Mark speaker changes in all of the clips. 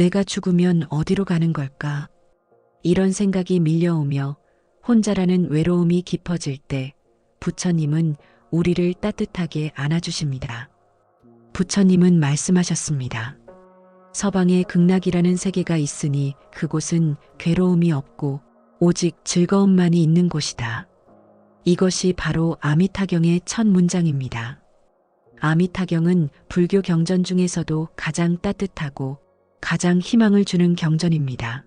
Speaker 1: 내가 죽으면 어디로 가는 걸까? 이런 생각이 밀려오며 혼자라는 외로움이 깊어질 때 부처님은 우리를 따뜻하게 안아주십니다. 부처님은 말씀하셨습니다. 서방에 극락이라는 세계가 있으니 그곳은 괴로움이 없고 오직 즐거움만이 있는 곳이다. 이것이 바로 아미타경의 첫 문장입니다. 아미타경은 불교 경전 중에서도 가장 따뜻하고 가장 희망을 주는 경전입니다.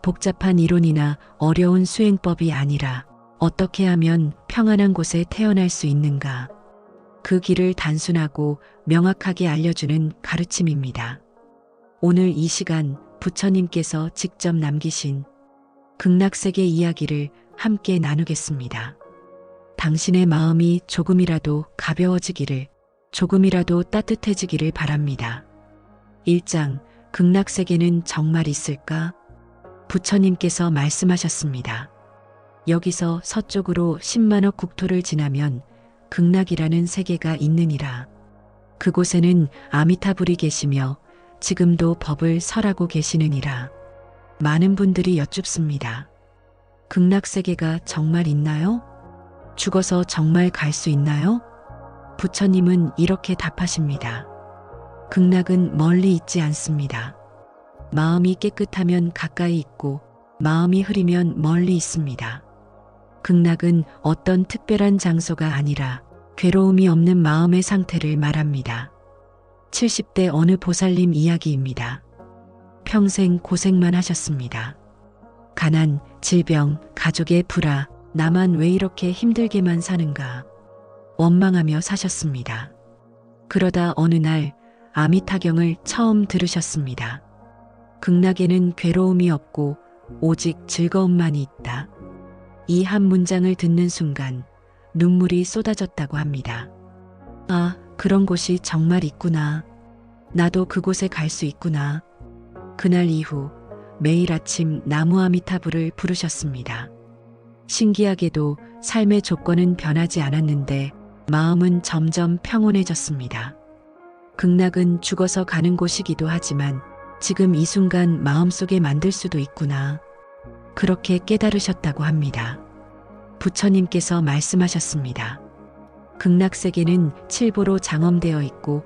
Speaker 1: 복잡한 이론이나 어려운 수행법이 아니라 어떻게 하면 평안한 곳에 태어날 수 있는가? 그 길을 단순하고 명확하게 알려주는 가르침입니다. 오늘 이 시간 부처님께서 직접 남기신 극락세계 이야기를 함께 나누겠습니다. 당신의 마음이 조금이라도 가벼워지기를, 조금이라도 따뜻해지기를 바랍니다. 1장, 극락세계는 정말 있을까? 부처님께서 말씀하셨습니다. 여기서 서쪽으로 10만억 국토를 지나면 극락이라는 세계가 있느니라. 그곳에는 아미타불이 계시며 지금도 법을 설하고 계시느니라. 많은 분들이 여쭙습니다. 극락세계가 정말 있나요? 죽어서 정말 갈 수 있나요? 부처님은 이렇게 답하십니다. 극락은 멀리 있지 않습니다. 마음이 깨끗하면 가까이 있고 마음이 흐리면 멀리 있습니다. 극락은 어떤 특별한 장소가 아니라 괴로움이 없는 마음의 상태를 말합니다. 70대 어느 보살님 이야기입니다. 평생 고생만 하셨습니다. 가난, 질병, 가족의 불화, 나만 왜 이렇게 힘들게만 사는가 원망하며 사셨습니다. 그러다 어느 날 아미타경을 처음 들으셨습니다. 극락에는 괴로움이 없고 오직 즐거움만이 있다. 이 한 문장을 듣는 순간 눈물이 쏟아졌다고 합니다. 아, 그런 곳이 정말 있구나. 나도 그곳에 갈 수 있구나. 그날 이후 매일 아침 나무 아미타불을 부르셨습니다. 신기하게도 삶의 조건은 변하지 않았는데 마음은 점점 평온해졌습니다. 극락은 죽어서 가는 곳이기도 하지만 지금 이 순간 마음속에 만들 수도 있구나. 그렇게 깨달으셨다고 합니다. 부처님께서 말씀하셨습니다. 극락세계는 칠보로 장엄되어 있고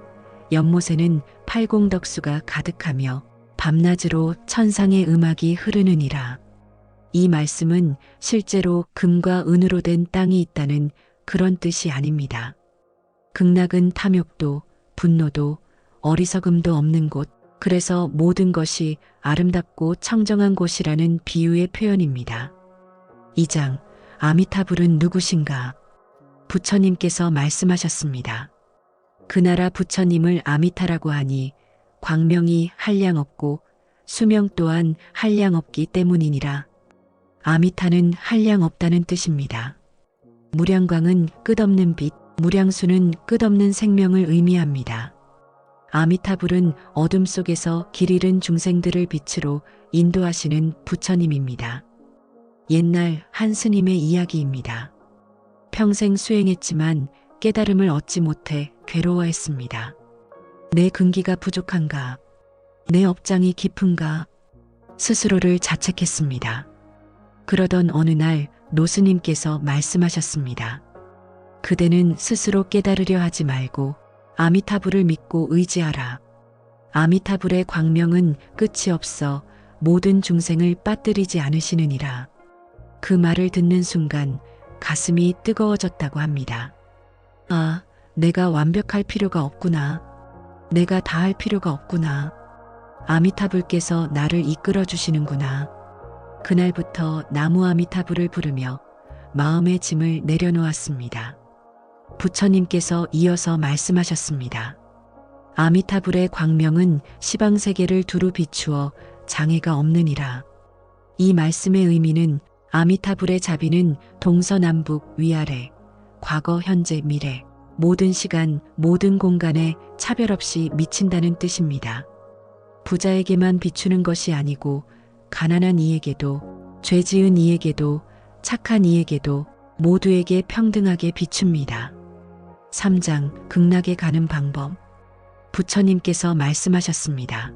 Speaker 1: 연못에는 팔공덕수가 가득하며 밤낮으로 천상의 음악이 흐르느니라. 이 말씀은 실제로 금과 은으로 된 땅이 있다는 그런 뜻이 아닙니다. 극락은 탐욕도 분노도 어리석음도 없는 곳, 그래서 모든 것이 아름답고 청정한 곳이라는 비유의 표현입니다. 2장, 아미타불은 누구신가? 부처님께서 말씀하셨습니다. 그 나라 부처님을 아미타라고 하니 광명이 한량없고 수명 또한 한량없기 때문이니라. 아미타는 한량없다는 뜻입니다. 무량광은 끝없는 빛, 무량수는 끝없는 생명을 의미합니다. 아미타불은 어둠 속에서 길 잃은 중생들을 빛으로 인도하시는 부처님입니다. 옛날 한 스님의 이야기입니다. 평생 수행했지만 깨달음을 얻지 못해 괴로워했습니다. 내 근기가 부족한가? 내 업장이 깊은가? 스스로를 자책했습니다. 그러던 어느 날 노스님께서 말씀하셨습니다. 그대는 스스로 깨달으려 하지 말고 아미타불을 믿고 의지하라. 아미타불의 광명은 끝이 없어 모든 중생을 빠뜨리지 않으시느니라. 그 말을 듣는 순간 가슴이 뜨거워졌다고 합니다. 아, 내가 완벽할 필요가 없구나. 내가 다 할 필요가 없구나. 아미타불께서 나를 이끌어 주시는구나. 그날부터 나무 아미타불을 부르며 마음의 짐을 내려놓았습니다. 부처님께서 이어서 말씀하셨습니다. 아미타불의 광명은 시방세계를 두루 비추어 장애가 없느니라. 이 말씀의 의미는 아미타불의 자비는 동서남북 위아래, 과거 현재 미래, 모든 시간 모든 공간에 차별 없이 미친다는 뜻입니다. 부자에게만 비추는 것이 아니고 가난한 이에게도 죄 지은 이에게도 착한 이에게도 모두에게 평등하게 비춥니다. 3장 극락에 가는 방법. 부처님께서 말씀하셨습니다.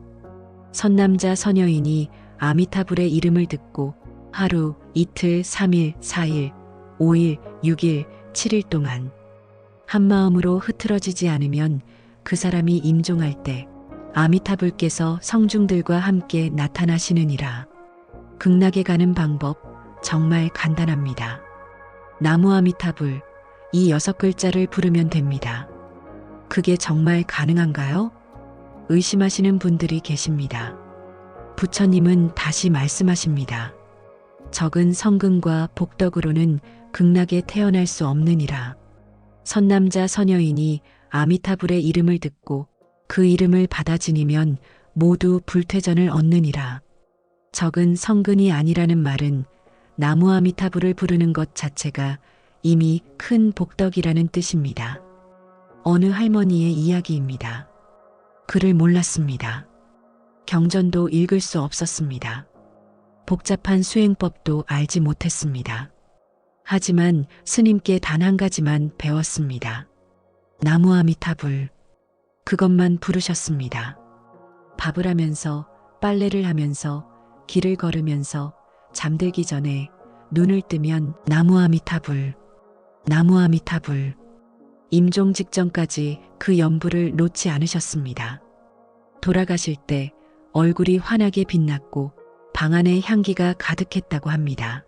Speaker 1: 선남자 선여인이 아미타불의 이름을 듣고 하루, 이틀, 3일, 4일, 5일, 6일, 7일 동안 한마음으로 흐트러지지 않으면 그 사람이 임종할 때 아미타불께서 성중들과 함께 나타나시느니라. 극락에 가는 방법 정말 간단합니다. 나무 아미타불 이 6글자를 부르면 됩니다. 그게 정말 가능한가요? 의심하시는 분들이 계십니다. 부처님은 다시 말씀하십니다. 적은 성근과 복덕으로는 극락에 태어날 수 없느니라. 선남자 선여인이 아미타불의 이름을 듣고 그 이름을 받아 지니면 모두 불퇴전을 얻느니라. 적은 성근이 아니라는 말은 나무 아미타불을 부르는 것 자체가 이미 큰 복덕이라는 뜻입니다. 어느 할머니의 이야기입니다. 글을 몰랐습니다. 경전도 읽을 수 없었습니다. 복잡한 수행법도 알지 못했습니다. 하지만 스님께 단 한 가지만 배웠습니다. 나무 아미타불. 그것만 부르셨습니다. 밥을 하면서, 빨래를 하면서, 길을 걸으면서, 잠들기 전에 눈을 뜨면 나무 아미타불, 나무 아미타불. 임종 직전까지 그 연부를 놓지 않으셨습니다. 돌아가실 때 얼굴이 환하게 빛났고 방 안에 향기가 가득했다고 합니다.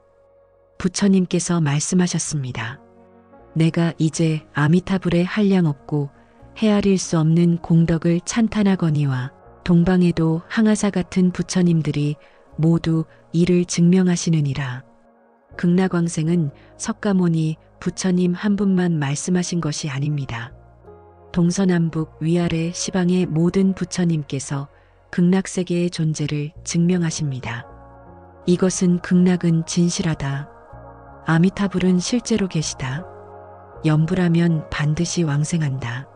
Speaker 1: 부처님께서 말씀하셨습니다. 내가 이제 아미타불에 한량 없고 헤아릴 수 없는 공덕을 찬탄하거니와 동방에도 항아사 같은 부처님들이 모두 이를 증명하시느니라. 극락왕생은 석가모니 부처님 한 분만 말씀하신 것이 아닙니다. 동서남북 위아래 시방의 모든 부처님께서 극락세계의 존재를 증명하십니다. 이것은 극락은 진실하다. 아미타불은 실제로 계시다. 염불하면 반드시 왕생한다.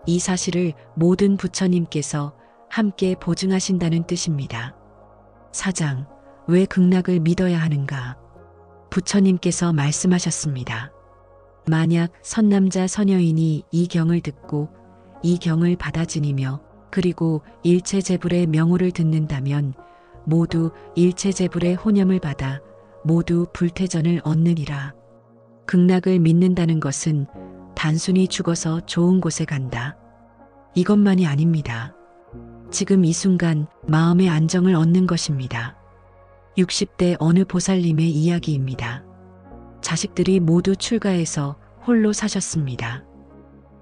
Speaker 1: 이 사실을 모든 부처님께서 함께 보증하신다는 뜻입니다. 사장, 왜 극락을 믿어야 하는가? 부처님께서 말씀하셨습니다. 만약 선남자 선여인이 이 경을 듣고 이 경을 받아 지니며 그리고 일체제불의 명호를 듣는다면 모두 일체제불의 혼염을 받아 모두 불퇴전을 얻느니라. 극락을 믿는다는 것은 단순히 죽어서 좋은 곳에 간다. 이것만이 아닙니다. 지금 이 순간 마음의 안정을 얻는 것입니다. 60대 어느 보살님의 이야기입니다. 자식들이 모두 출가해서 홀로 사셨습니다.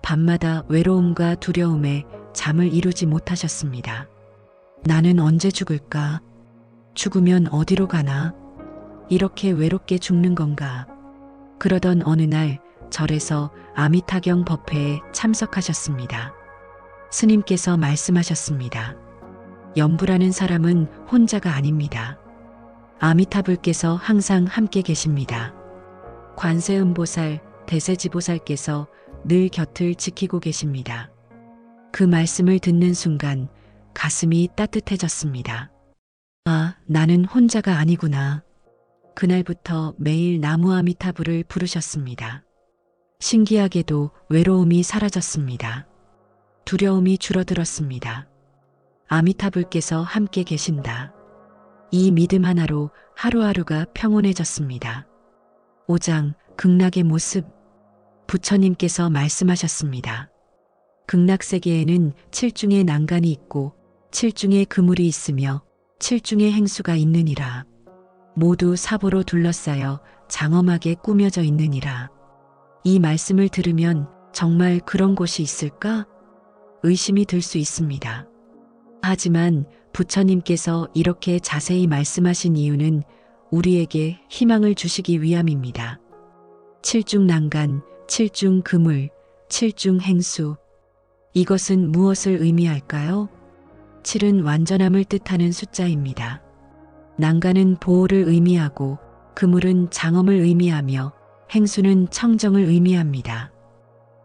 Speaker 1: 밤마다 외로움과 두려움에 잠을 이루지 못하셨습니다. 나는 언제 죽을까? 죽으면 어디로 가나? 이렇게 외롭게 죽는 건가? 그러던 어느 날 절에서 아미타경 법회에 참석하셨습니다. 스님께서 말씀하셨습니다. 염불하는 사람은 혼자가 아닙니다. 아미타불께서 항상 함께 계십니다. 관세음보살, 대세지보살께서 늘 곁을 지키고 계십니다. 그 말씀을 듣는 순간 가슴이 따뜻해졌습니다. 아, 나는 혼자가 아니구나. 그날부터 매일 나무 아미타불을 부르셨습니다. 신기하게도 외로움이 사라졌습니다. 두려움이 줄어들었습니다. 아미타불께서 함께 계신다. 이 믿음 하나로 하루하루가 평온해졌습니다. 5장 극락의 모습. 부처님께서 말씀하셨습니다. 극락세계에는 7중의 난간이 있고 7중의 그물이 있으며 7중의 행수가 있느니라. 모두 사보로 둘러싸여 장엄하게 꾸며져 있느니라. 이 말씀을 들으면 정말 그런 곳이 있을까? 의심이 들 수 있습니다. 하지만 부처님께서 이렇게 자세히 말씀하신 이유는 우리에게 희망을 주시기 위함입니다. 7중 난간, 7중 그물, 7중 행수. 이것은 무엇을 의미할까요? 7은 완전함을 뜻하는 숫자입니다. 난간은 보호를 의미하고 그물은 장엄을 의미하며 행수는 청정을 의미합니다.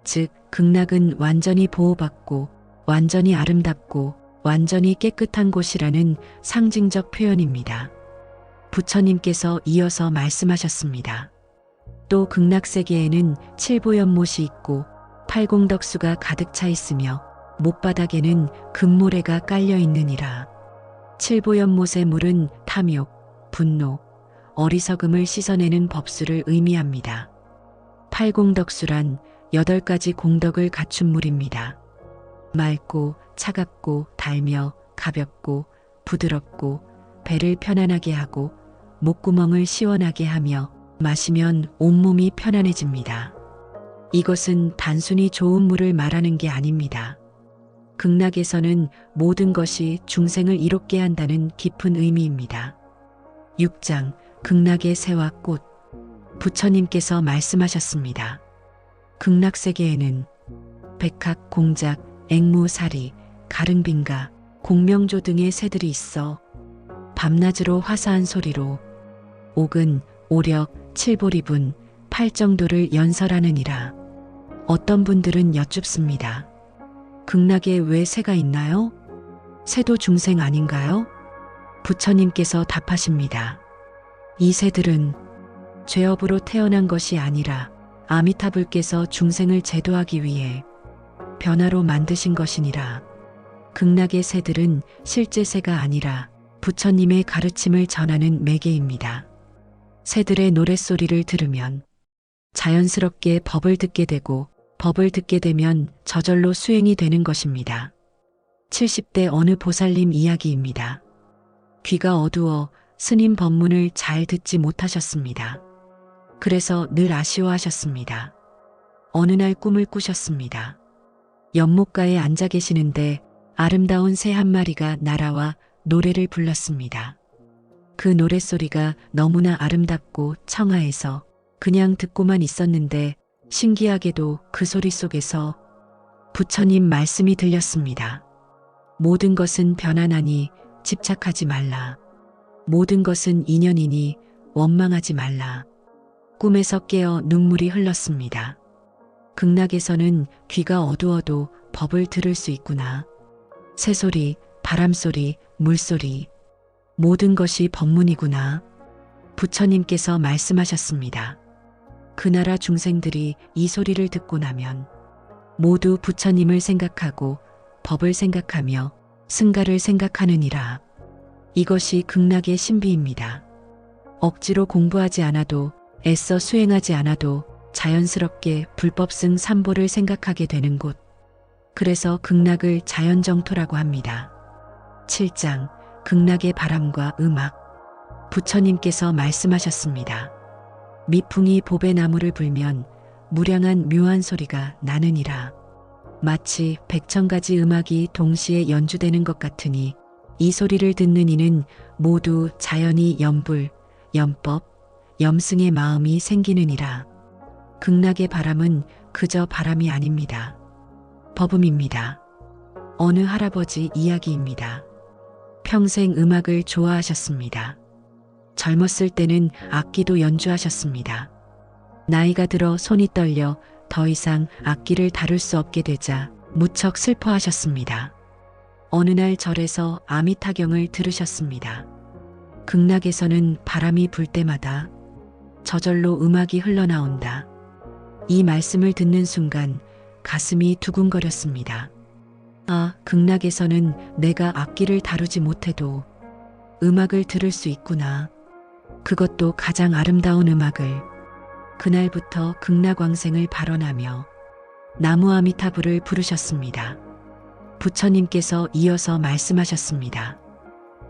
Speaker 1: 즉, 극락은 완전히 보호받고 완전히 아름답고 완전히 깨끗한 곳이라는 상징적 표현입니다. 부처님께서 이어서 말씀하셨습니다. 또 극락세계에는 7보연못이 있고 8공덕수가 가득 차 있으며 못바닥에는 금모래가 깔려 있느니라. 칠보연못의 물은 탐욕, 분노, 어리석음을 씻어내는 법수를 의미합니다. 팔공덕수란 8가지 공덕을 갖춘 물입니다. 맑고 차갑고 달며 가볍고 부드럽고 배를 편안하게 하고 목구멍을 시원하게 하며 마시면 온몸이 편안해집니다. 이것은 단순히 좋은 물을 말하는 게 아닙니다. 극락에서는 모든 것이 중생을 이롭게 한다는 깊은 의미입니다. 6장 극락의 새와 꽃. 부처님께서 말씀하셨습니다. 극락세계에는 백학, 공작, 앵무, 사리, 가릉빙가, 공명조 등의 새들이 있어 밤낮으로 화사한 소리로 옥은, 오력, 칠보리분, 팔정도를 연설하느니라. 어떤 분들은 여쭙습니다. 극락에 왜 새가 있나요? 새도 중생 아닌가요? 부처님께서 답하십니다. 이 새들은 죄업으로 태어난 것이 아니라 아미타불께서 중생을 제도하기 위해 변화로 만드신 것이니라. 극락의 새들은 실제 새가 아니라 부처님의 가르침을 전하는 매개입니다. 새들의 노랫소리를 들으면 자연스럽게 법을 듣게 되고 법을 듣게 되면 저절로 수행이 되는 것입니다. 70대 어느 보살님 이야기입니다. 귀가 어두워 스님 법문을 잘 듣지 못하셨습니다. 그래서 늘 아쉬워하셨습니다. 어느 날 꿈을 꾸셨습니다. 연못가에 앉아 계시는데 아름다운 새 한 마리가 날아와 노래를 불렀습니다. 그 노랫소리가 너무나 아름답고 청아해서 그냥 듣고만 있었는데 신기하게도 그 소리 속에서 부처님 말씀이 들렸습니다. 모든 것은 변화나니 집착하지 말라. 모든 것은 인연이니 원망하지 말라. 꿈에서 깨어 눈물이 흘렀습니다. 극락에서는 귀가 어두워도 법을 들을 수 있구나. 새소리, 바람소리, 물소리, 모든 것이 법문이구나. 부처님께서 말씀하셨습니다. 그 나라 중생들이 이 소리를 듣고 나면 모두 부처님을 생각하고 법을 생각하며 승가를 생각하느니라. 이것이 극락의 신비입니다. 억지로 공부하지 않아도 애써 수행하지 않아도 자연스럽게 불법승 삼보를 생각하게 되는 곳. 그래서 극락을 자연정토라고 합니다. 7장 극락의 바람과 음악. 부처님께서 말씀하셨습니다. 미풍이 봅의 나무를 불면 무량한 묘한 소리가 나느니라. 마치 100,000가지 음악이 동시에 연주되는 것 같으니 이 소리를 듣는 이는 모두 자연히 염불, 염법, 염승의 마음이 생기느니라. 극락의 바람은 그저 바람이 아닙니다. 법음입니다. 어느 할아버지 이야기입니다. 평생 음악을 좋아하셨습니다. 젊었을 때는 악기도 연주하셨습니다. 나이가 들어 손이 떨려 더 이상 악기를 다룰 수 없게 되자 무척 슬퍼하셨습니다. 어느 날 절에서 아미타경을 들으셨습니다. 극락에서는 바람이 불 때마다 저절로 음악이 흘러나온다. 이 말씀을 듣는 순간 가슴이 두근거렸습니다. 아, 극락에서는 내가 악기를 다루지 못해도 음악을 들을 수 있구나. 그것도 가장 아름다운 음악을. 그날부터 극락왕생을 발언하며 나무 아미타불을 부르셨습니다. 부처님께서 이어서 말씀하셨습니다.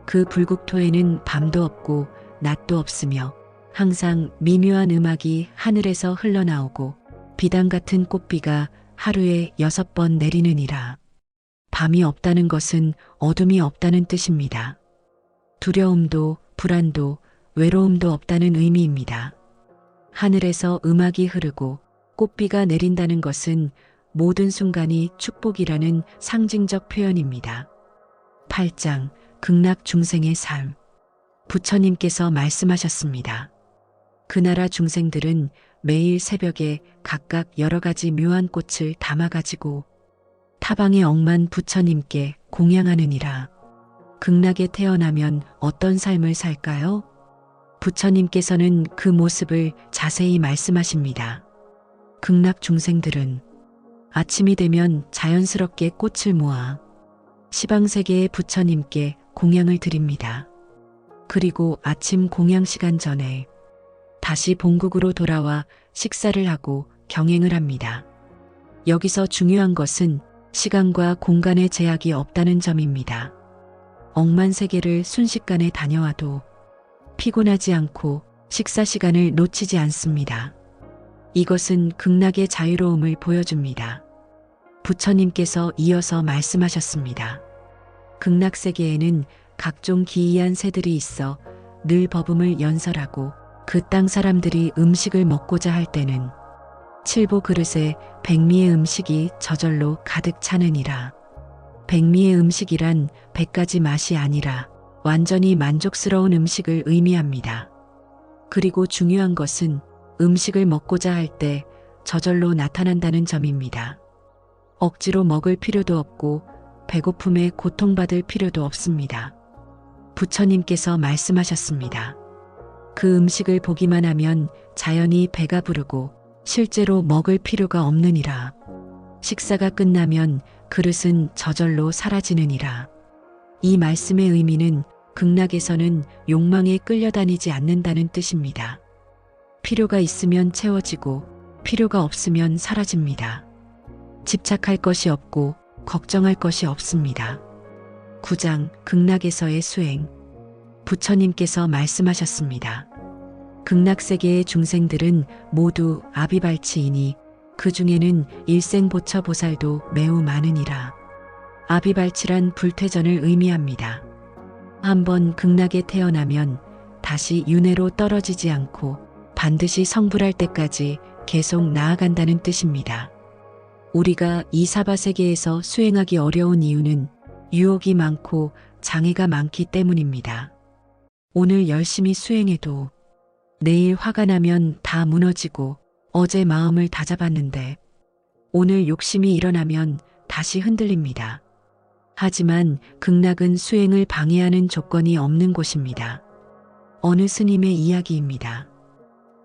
Speaker 1: 그 불국토에는 밤도 없고 낮도 없으며 항상 미묘한 음악이 하늘에서 흘러나오고 비단 같은 꽃비가 하루에 6번 내리느니라. 밤이 없다는 것은 어둠이 없다는 뜻입니다. 두려움도 불안도 외로움도 없다는 의미입니다. 하늘에서 음악이 흐르고 꽃비가 내린다는 것은 모든 순간이 축복이라는 상징적 표현입니다. 8장 극락 중생의 삶. 부처님께서 말씀하셨습니다. 그 나라 중생들은 매일 새벽에 각각 여러 가지 묘한 꽃을 담아가지고 타방의 억만 부처님께 공양하느니라. 극락에 태어나면 어떤 삶을 살까요? 부처님께서는 그 모습을 자세히 말씀하십니다. 극락 중생들은 아침이 되면 자연스럽게 꽃을 모아 시방세계의 부처님께 공양을 드립니다. 그리고 아침 공양 시간 전에 다시 본국으로 돌아와 식사를 하고 경행을 합니다. 여기서 중요한 것은 시간과 공간의 제약이 없다는 점입니다. 억만 세계를 순식간에 다녀와도 피곤하지 않고 식사 시간을 놓치지 않습니다. 이것은 극락의 자유로움을 보여줍니다. 부처님께서 이어서 말씀하셨습니다. 극락세계에는 각종 기이한 새들이 있어 늘 법음을 연설하고 그 땅 사람들이 음식을 먹고자 할 때는 칠보 그릇에 백미의 음식이 저절로 가득 차느니라. 백미의 음식이란 100가지 맛이 아니라 완전히 만족스러운 음식을 의미합니다. 그리고 중요한 것은 음식을 먹고자 할 때 저절로 나타난다는 점입니다. 억지로 먹을 필요도 없고 배고픔에 고통받을 필요도 없습니다. 부처님께서 말씀하셨습니다. 그 음식을 보기만 하면 자연히 배가 부르고 실제로 먹을 필요가 없느니라. 식사가 끝나면 그릇은 저절로 사라지느니라. 이 말씀의 의미는 극락에서는 욕망에 끌려다니지 않는다는 뜻입니다. 필요가 있으면 채워지고 필요가 없으면 사라집니다. 집착할 것이 없고 걱정할 것이 없습니다. 9장 극락에서의 수행. 부처님께서 말씀하셨습니다. 극락세계의 중생들은 모두 아비발치이니 그 중에는 일생보처 보살도 매우 많으니라. 아비발치란 불퇴전을 의미합니다. 한번 극락에 태어나면 다시 윤회로 떨어지지 않고 반드시 성불할 때까지 계속 나아간다는 뜻입니다. 우리가 이 사바세계에서 수행하기 어려운 이유는 유혹이 많고 장애가 많기 때문입니다. 오늘 열심히 수행해도 내일 화가 나면 다 무너지고 어제 마음을 다잡았는데 오늘 욕심이 일어나면 다시 흔들립니다. 하지만 극락은 수행을 방해하는 조건이 없는 곳입니다. 어느 스님의 이야기입니다.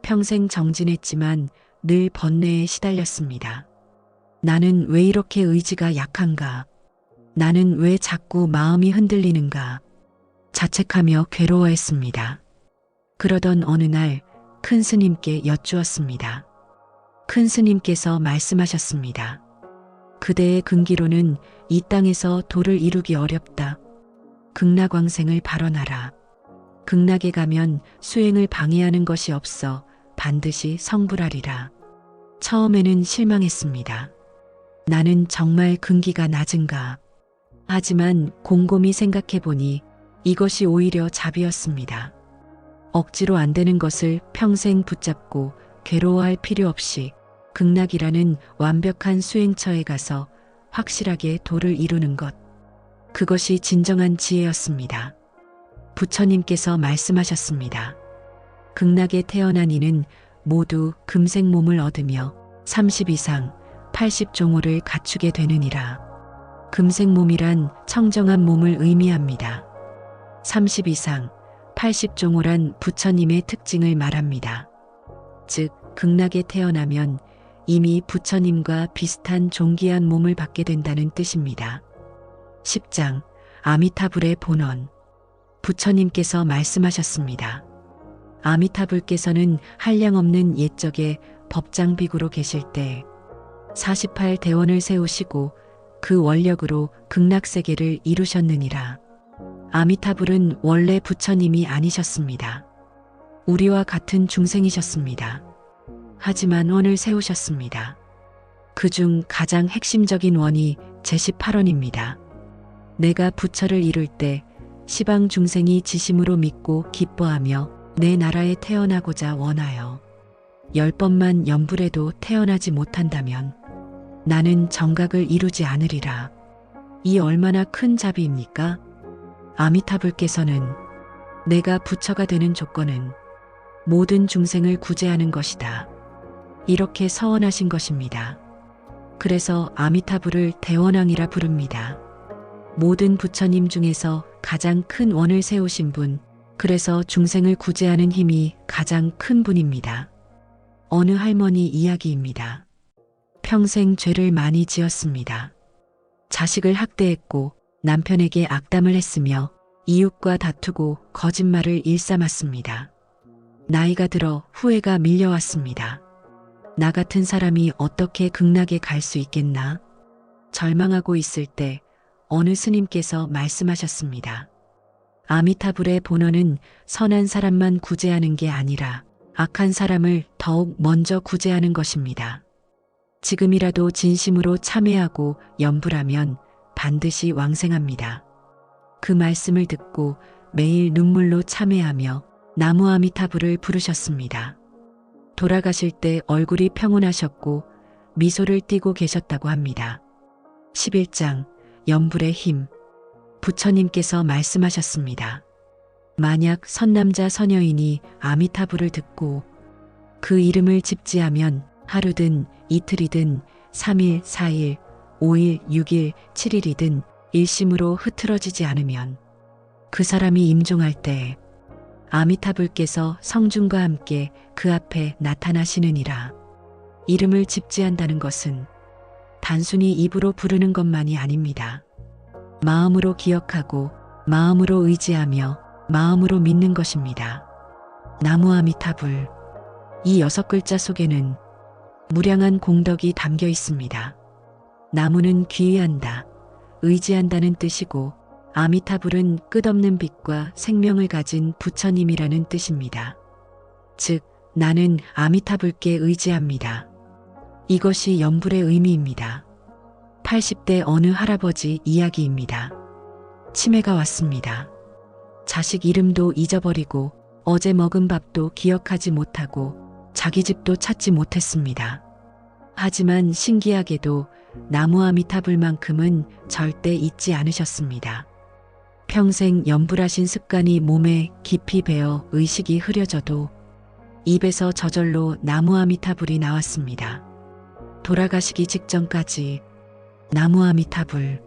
Speaker 1: 평생 정진했지만 늘 번뇌에 시달렸습니다. 나는 왜 이렇게 의지가 약한가? 나는 왜 자꾸 마음이 흔들리는가? 자책하며 괴로워했습니다. 그러던 어느 날 큰 스님께 여쭈었습니다. 큰 스님께서 말씀하셨습니다. 그대의 근기로는 이 땅에서 도를 이루기 어렵다. 극락왕생을 발언하라. 극락에 가면 수행을 방해하는 것이 없어 반드시 성불하리라. 처음에는 실망했습니다. 나는 정말 근기가 낮은가? 하지만 곰곰이 생각해보니 이것이 오히려 잡이었습니다. 억지로 안 되는 것을 평생 붙잡고 괴로워할 필요 없이 극락이라는 완벽한 수행처에 가서 확실하게 도를 이루는 것. 그것이 진정한 지혜였습니다. 부처님께서 말씀하셨습니다. 극락에 태어난 이는 모두 금색 몸을 얻으며 30 이상 80종호를 갖추게 되느니라. 금색 몸이란 청정한 몸을 의미합니다. 30 이상 80종호란 부처님의 특징을 말합니다. 즉 극락에 태어나면 이미 부처님과 비슷한 존귀한 몸을 받게 된다는 뜻입니다. 10장 아미타불의 본원. 부처님께서 말씀하셨습니다. 아미타불께서는 한량없는 옛적에 법장비구로 계실 때 48대원을 세우시고 그 원력으로 극락세계를 이루셨느니라. 아미타불은 원래 부처님이 아니셨습니다. 우리와 같은 중생이셨습니다. 하지만 원을 세우셨습니다. 그중 가장 핵심적인 원이 제18원입니다. 내가 부처를 이룰 때 시방 중생이 지심으로 믿고 기뻐하며 내 나라에 태어나고자 원하여 10번만 연불해도 태어나지 못한다면 나는 정각을 이루지 않으리라. 이 얼마나 큰 자비입니까? 아미타불께서는 내가 부처가 되는 조건은 모든 중생을 구제하는 것이다. 이렇게 서원하신 것입니다. 그래서 아미타불을 대원왕이라 부릅니다. 모든 부처님 중에서 가장 큰 원을 세우신 분, 그래서 중생을 구제하는 힘이 가장 큰 분입니다. 어느 할머니 이야기입니다. 평생 죄를 많이 지었습니다. 자식을 학대했고 남편에게 악담을 했으며 이웃과 다투고 거짓말을 일삼았습니다. 나이가 들어 후회가 밀려왔습니다. 나 같은 사람이 어떻게 극락에 갈 수 있겠나? 절망하고 있을 때 어느 스님께서 말씀하셨습니다. 아미타불의 본원은 선한 사람만 구제하는 게 아니라 악한 사람을 더욱 먼저 구제하는 것입니다. 지금이라도 진심으로 참회하고 염불하면 반드시 왕생합니다. 그 말씀을 듣고 매일 눈물로 참회하며 나무 아미타불을 부르셨습니다. 돌아가실 때 얼굴이 평온하셨고 미소를 띠고 계셨다고 합니다. 11장 염불의 힘. 부처님께서 말씀하셨습니다. 만약 선남자 선여인이 아미타불을 듣고 그 이름을 집지하면 하루든 이틀이든 3일, 4일, 5일, 6일, 7일이든 일심으로 흐트러지지 않으면 그 사람이 임종할 때 아미타불께서 성중과 함께 그 앞에 나타나시느니라. 이름을 집지한다는 것은 단순히 입으로 부르는 것만이 아닙니다. 마음으로 기억하고 마음으로 의지하며 마음으로 믿는 것입니다. 나무 아미타불. 이 6글자 속에는 무량한 공덕이 담겨 있습니다. 나무는 귀의한다, 의지한다는 뜻이고 아미타불은 끝없는 빛과 생명을 가진 부처님이라는 뜻입니다. 즉, 나는 아미타불께 의지합니다. 이것이 염불의 의미입니다. 80대 어느 할아버지 이야기입니다. 치매가 왔습니다. 자식 이름도 잊어버리고 어제 먹은 밥도 기억하지 못하고 자기 집도 찾지 못했습니다. 하지만 신기하게도 나무 아미타불만큼은 절대 잊지 않으셨습니다. 평생 염불하신 습관이 몸에 깊이 배어 의식이 흐려져도 입에서 저절로 나무 아미타불이 나왔습니다. 돌아가시기 직전까지 나무 아미타불,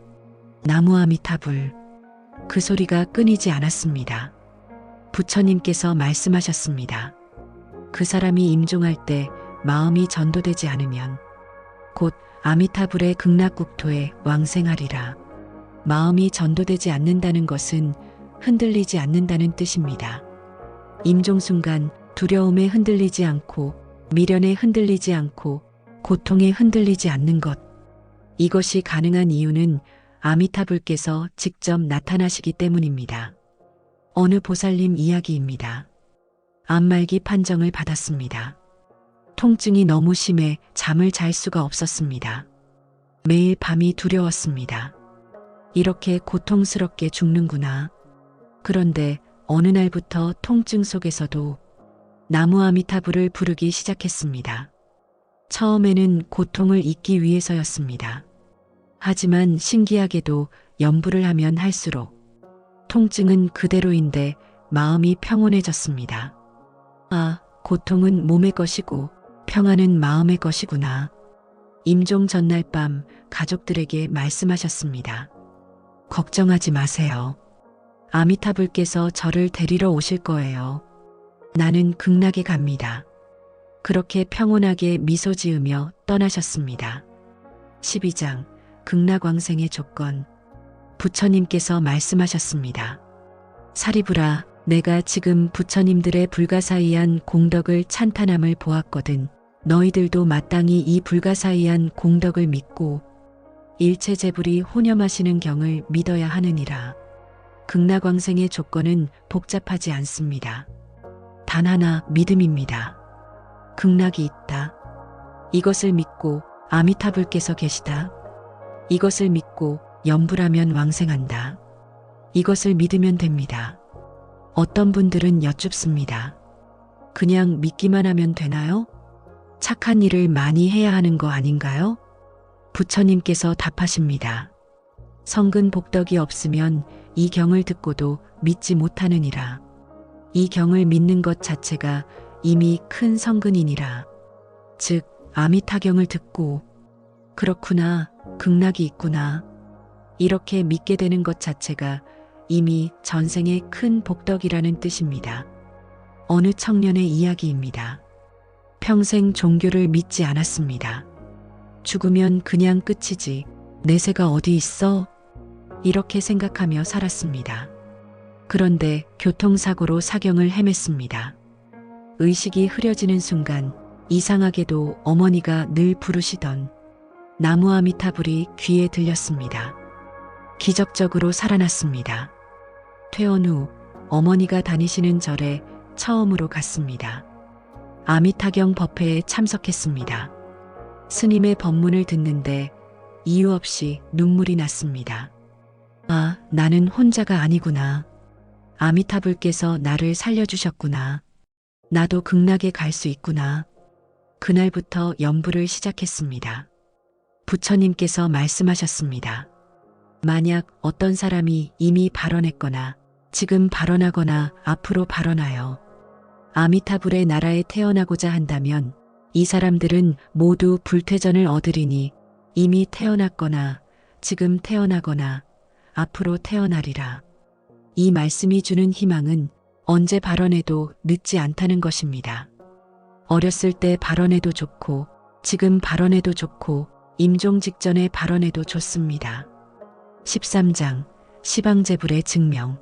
Speaker 1: 나무 아미타불. 그 소리가 끊이지 않았습니다. 부처님께서 말씀하셨습니다. 그 사람이 임종할 때 마음이 전도되지 않으면 곧 아미타불의 극락국토에 왕생하리라. 마음이 전도되지 않는다는 것은 흔들리지 않는다는 뜻입니다. 임종 순간 두려움에 흔들리지 않고 미련에 흔들리지 않고 고통에 흔들리지 않는 것. 이것이 가능한 이유는 아미타불께서 직접 나타나시기 때문입니다. 어느 보살님 이야기입니다. 암말기 판정을 받았습니다. 통증이 너무 심해 잠을 잘 수가 없었습니다. 매일 밤이 두려웠습니다. 이렇게 고통스럽게 죽는구나. 그런데 어느 날부터 통증 속에서도 나무 아미타불을 부르기 시작했습니다. 처음에는 고통을 잊기 위해서였습니다. 하지만 신기하게도 염불을 하면 할수록 통증은 그대로인데 마음이 평온해졌습니다. 아, 고통은 몸의 것이고 평안은 마음의 것이구나. 임종 전날 밤 가족들에게 말씀하셨습니다. 걱정하지 마세요. 아미타불께서 저를 데리러 오실 거예요. 나는 극락에 갑니다. 그렇게 평온하게 미소 지으며 떠나셨습니다. 12장 극락왕생의 조건. 부처님께서 말씀하셨습니다. 사리부라, 내가 지금 부처님들의 불가사의한 공덕을 찬탄함을 보았거든. 너희들도 마땅히 이 불가사의한 공덕을 믿고 일체 재불이 혼염하시는 경을 믿어야 하느니라. 극락왕생의 조건은 복잡하지 않습니다. 단 하나, 믿음입니다. 극락이 있다. 이것을 믿고 아미타불께서 계시다. 이것을 믿고 염불하면 왕생한다. 이것을 믿으면 됩니다. 어떤 분들은 여쭙습니다. 그냥 믿기만 하면 되나요? 착한 일을 많이 해야 하는 거 아닌가요? 부처님께서 답하십니다. 성근 복덕이 없으면 이 경을 듣고도 믿지 못하느니라. 이 경을 믿는 것 자체가 이미 큰 성근이니라. 즉, 아미타경을 듣고 그렇구나, 극락이 있구나. 이렇게 믿게 되는 것 자체가 이미 전생의 큰 복덕이라는 뜻입니다. 어느 청년의 이야기입니다. 평생 종교를 믿지 않았습니다. 죽으면 그냥 끝이지, 내세가 어디 있어? 이렇게 생각하며 살았습니다. 그런데 교통사고로 사경을 헤맸습니다. 의식이 흐려지는 순간 이상하게도 어머니가 늘 부르시던 나무 아미타불이 귀에 들렸습니다. 기적적으로 살아났습니다. 퇴원 후 어머니가 다니시는 절에 처음으로 갔습니다. 아미타경 법회에 참석했습니다. 스님의 법문을 듣는데 이유 없이 눈물이 났습니다. 아, 나는 혼자가 아니구나. 아미타불께서 나를 살려주셨구나. 나도 극락에 갈 수 있구나. 그날부터 연부를 시작했습니다. 부처님께서 말씀하셨습니다. 만약 어떤 사람이 이미 발언했거나 지금 발언하거나 앞으로 발언하여 아미타불의 나라에 태어나고자 한다면 이 사람들은 모두 불퇴전을 얻으리니 이미 태어났거나 지금 태어나거나 앞으로 태어나리라. 이 말씀이 주는 희망은 언제 발언해도 늦지 않다는 것입니다. 어렸을 때 발언해도 좋고 지금 발언해도 좋고 임종 직전에 발언해도 좋습니다. 13장 시방제불의 증명.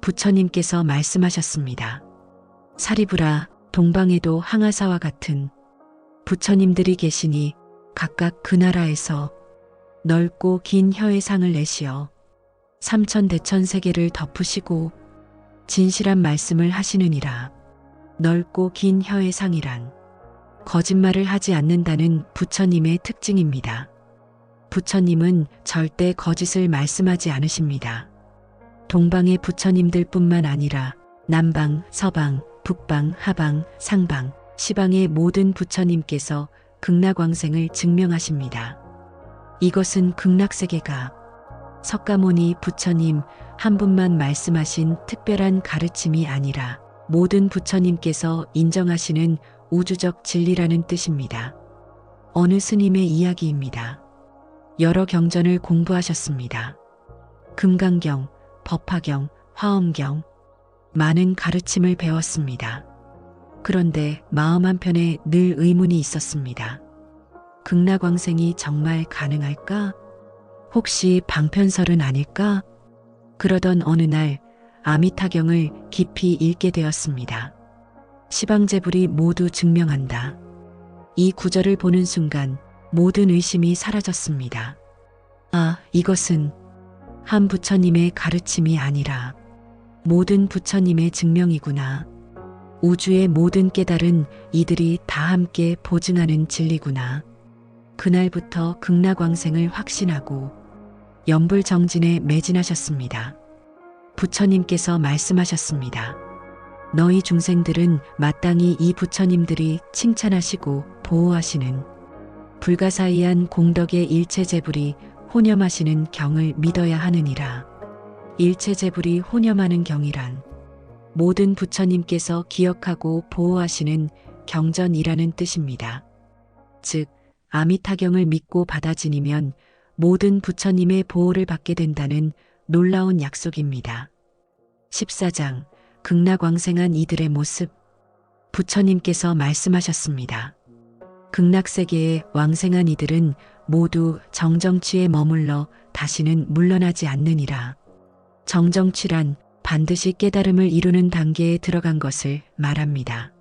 Speaker 1: 부처님께서 말씀하셨습니다. 사리부라, 동방에도 항아사와 같은 부처님들이 계시니 각각 그 나라에서 넓고 긴 혀의 상을 내시어 삼천대천세계를 덮으시고 진실한 말씀을 하시느니라. 넓고 긴 혀의 상이란 거짓말을 하지 않는다는 부처님의 특징입니다. 부처님은 절대 거짓을 말씀하지 않으십니다. 동방의 부처님들 뿐만 아니라 남방, 서방, 북방, 하방, 상방, 시방의 모든 부처님께서 극락왕생을 증명하십니다. 이것은 극락세계가 석가모니 부처님 한 분만 말씀하신 특별한 가르침이 아니라 모든 부처님께서 인정하시는 우주적 진리라는 뜻입니다. 어느 스님의 이야기입니다. 여러 경전을 공부하셨습니다. 금강경, 법화경, 화엄경, 많은 가르침을 배웠습니다. 그런데 마음 한편에 늘 의문이 있었습니다. 극락왕생이 정말 가능할까? 혹시 방편설은 아닐까? 그러던 어느 날 아미타경을 깊이 읽게 되었습니다. 시방제불이 모두 증명한다. 이 구절을 보는 순간 모든 의심이 사라졌습니다. 아, 이것은 한 부처님의 가르침이 아니라 모든 부처님의 증명이구나. 우주의 모든 깨달은 이들이 다 함께 보증하는 진리구나. 그날부터 극락왕생을 확신하고 연불정진에 매진하셨습니다. 부처님께서 말씀하셨습니다. 너희 중생들은 마땅히 이 부처님들이 칭찬하시고 보호하시는 불가사의한 공덕의 일체제불이 혼염하시는 경을 믿어야 하느니라. 일체제불이 혼염하는 경이란 모든 부처님께서 기억하고 보호하시는 경전이라는 뜻입니다. 즉, 아미타경을 믿고 받아 지니면 모든 부처님의 보호를 받게 된다는 놀라운 약속입니다. 14장 극락왕생한 이들의 모습. 부처님께서 말씀하셨습니다. 극락세계에 왕생한 이들은 모두 정정취에 머물러 다시는 물러나지 않느니라. 정정취란 반드시 깨달음을 이루는 단계에 들어간 것을 말합니다.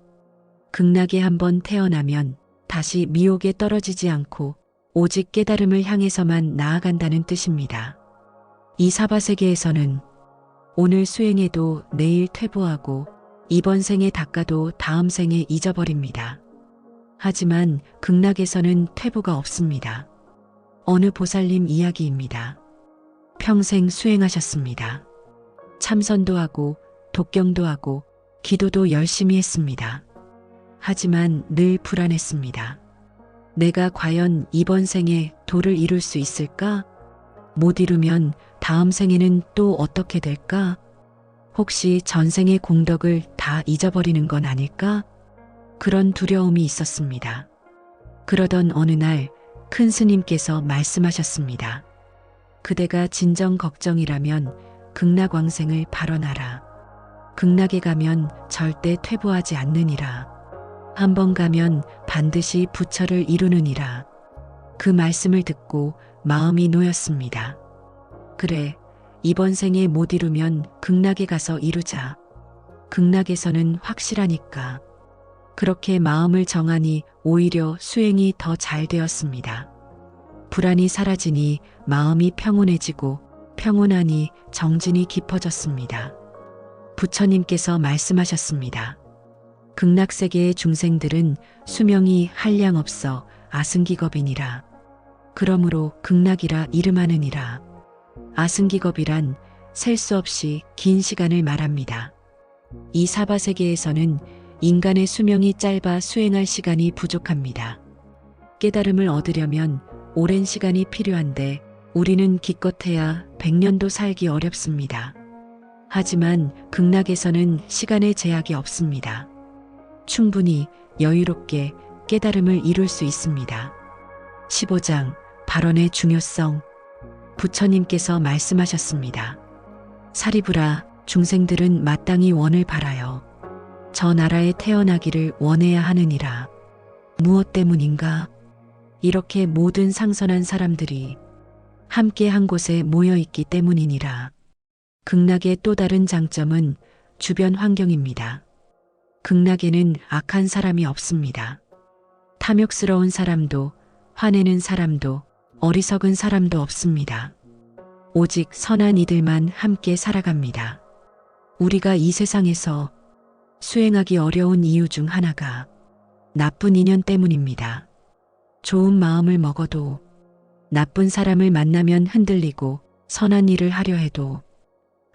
Speaker 1: 극락에 한번 태어나면 다시 미혹에 떨어지지 않고 오직 깨달음을 향해서만 나아간다는 뜻입니다. 이 사바세계에서는 오늘 수행해도 내일 퇴보하고 이번 생에 닦아도 다음 생에 잊어버립니다. 하지만 극락에서는 퇴보가 없습니다. 어느 보살님 이야기입니다. 평생 수행하셨습니다. 참선도 하고 독경도 하고 기도도 열심히 했습니다. 하지만 늘 불안했습니다. 내가 과연 이번 생에 도를 이룰 수 있을까? 못 이루면 다음 생에는 또 어떻게 될까? 혹시 전생의 공덕을 다 잊어버리는 건 아닐까? 그런 두려움이 있었습니다. 그러던 어느 날 큰 스님께서 말씀하셨습니다. 그대가 진정 걱정이라면 극락왕생을 발언하라. 극락에 가면 절대 퇴보하지 않느니라. 한 번 가면 반드시 부처를 이루느니라. 그 말씀을 듣고 마음이 놓였습니다. 그래, 이번 생에 못 이루면 극락에 가서 이루자. 극락에서는 확실하니까. 그렇게 마음을 정하니 오히려 수행이 더 잘 되었습니다. 불안이 사라지니 마음이 평온해지고 평온하니 정진이 깊어졌습니다. 부처님께서 말씀하셨습니다. 극락세계의 중생들은 수명이 한량없어 아승기겁이니라. 그러므로 극락이라 이름하느니라. 아승기겁이란 셀 수 없이 긴 시간을 말합니다. 이 사바세계에서는 인간의 수명이 짧아 수행할 시간이 부족합니다. 깨달음을 얻으려면 오랜 시간이 필요한데 우리는 기껏해야 100년도 살기 어렵습니다. 하지만 극락에서는 시간의 제약이 없습니다. 충분히 여유롭게 깨달음을 이룰 수 있습니다. 15장 발언의 중요성. 부처님께서 말씀하셨습니다. 사리부라, 중생들은 마땅히 원을 바라여 저 나라에 태어나기를 원해야 하느니라. 무엇 때문인가? 이렇게 모든 상선한 사람들이 함께 한 곳에 모여 있기 때문이니라. 극락의 또 다른 장점은 주변 환경입니다. 극락에는 악한 사람이 없습니다. 탐욕스러운 사람도, 화내는 사람도, 어리석은 사람도 없습니다. 오직 선한 이들만 함께 살아갑니다. 우리가 이 세상에서 수행하기 어려운 이유 중 하나가 나쁜 인연 때문입니다. 좋은 마음을 먹어도, 나쁜 사람을 만나면 흔들리고 선한 일을 하려 해도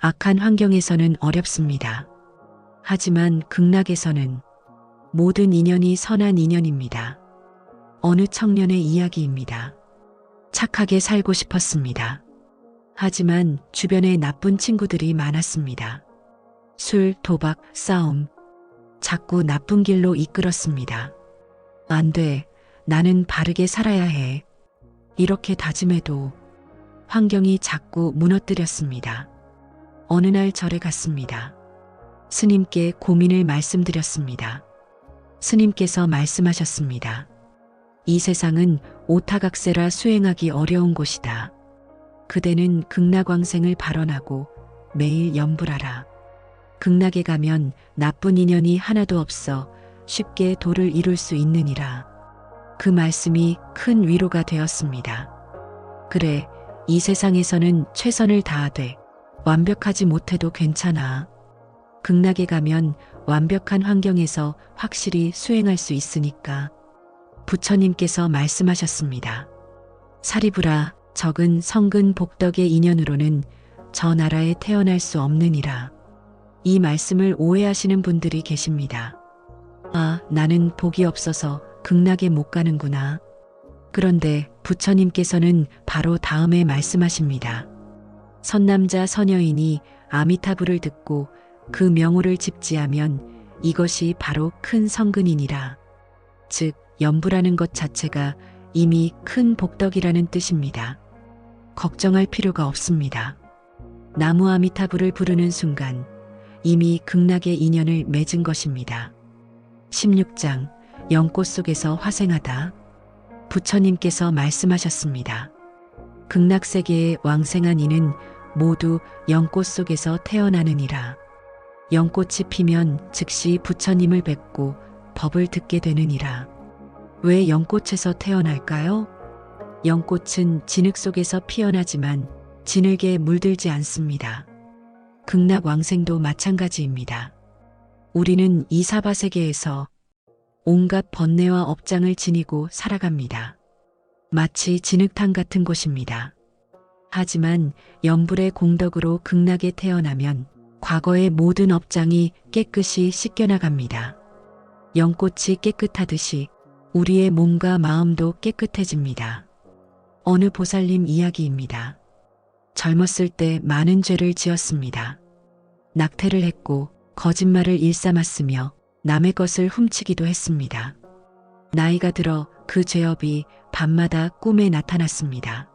Speaker 1: 악한 환경에서는 어렵습니다. 하지만 극락에서는 모든 인연이 선한 인연입니다. 어느 청년의 이야기입니다. 착하게 살고 싶었습니다. 하지만 주변에 나쁜 친구들이 많았습니다. 술, 도박, 싸움, 자꾸 나쁜 길로 이끌었습니다. 안 돼, 나는 바르게 살아야 해. 이렇게 다짐해도 환경이 자꾸 무너뜨렸습니다. 어느 날 절에 갔습니다. 스님께 고민을 말씀드렸습니다. 스님께서 말씀하셨습니다. 이 세상은 오타각세라 수행하기 어려운 곳이다. 그대는 극락왕생을 발언하고 매일 염불하라. 극락에 가면 나쁜 인연이 하나도 없어 쉽게 도를 이룰 수 있느니라. 그 말씀이 큰 위로가 되었습니다. 그래, 이 세상에서는 최선을 다하되 완벽하지 못해도 괜찮아. 극락에 가면 완벽한 환경에서 확실히 수행할 수 있으니까. 부처님께서 말씀하셨습니다. 사리부라, 적은 성근 복덕의 인연으로는 저 나라에 태어날 수 없느니라. 이 말씀을 오해하시는 분들이 계십니다. 아, 나는 복이 없어서 극락에 못 가는구나. 그런데 부처님께서는 바로 다음에 말씀하십니다. 선남자 선여인이 아미타불을 듣고 그 명호를 집지하면 이것이 바로 큰 성근이니라. 즉, 염불하는 것 자체가 이미 큰 복덕이라는 뜻입니다. 걱정할 필요가 없습니다. 나무 아미타불을 부르는 순간 이미 극락의 인연을 맺은 것입니다. 16장 연꽃 속에서 화생하다. 부처님께서 말씀하셨습니다. 극락세계에 왕생한 이는 모두 연꽃 속에서 태어나느니라. 연꽃이 피면 즉시 부처님을 뵙고 법을 듣게 되느니라. 왜 연꽃에서 태어날까요? 연꽃은 진흙 속에서 피어나지만 진흙에 물들지 않습니다. 극락 왕생도 마찬가지입니다. 우리는 이 사바세계에서 온갖 번뇌와 업장을 지니고 살아갑니다. 마치 진흙탕 같은 곳입니다. 하지만 염불의 공덕으로 극락에 태어나면 과거의 모든 업장이 깨끗이 씻겨나갑니다. 연꽃이 깨끗하듯이 우리의 몸과 마음도 깨끗해집니다. 어느 보살님 이야기입니다. 젊었을 때 많은 죄를 지었습니다. 낙태를 했고 거짓말을 일삼았으며 남의 것을 훔치기도 했습니다. 나이가 들어 그 죄업이 밤마다 꿈에 나타났습니다.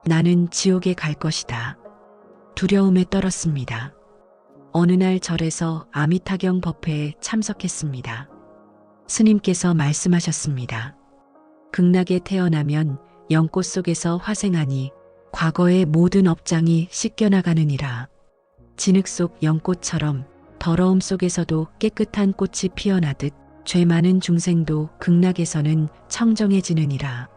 Speaker 1: 나는 지옥에 갈 것이다. 두려움에 떨었습니다. 어느 날 절에서 아미타경 법회에 참석했습니다. 스님께서 말씀하셨습니다. 극락에 태어나면 연꽃 속에서 화생하니 과거의 모든 업장이 씻겨나가느니라. 진흙 속 연꽃처럼 더러움 속에서도 깨끗한 꽃이 피어나듯 죄 많은 중생도 극락에서는 청정해지느니라.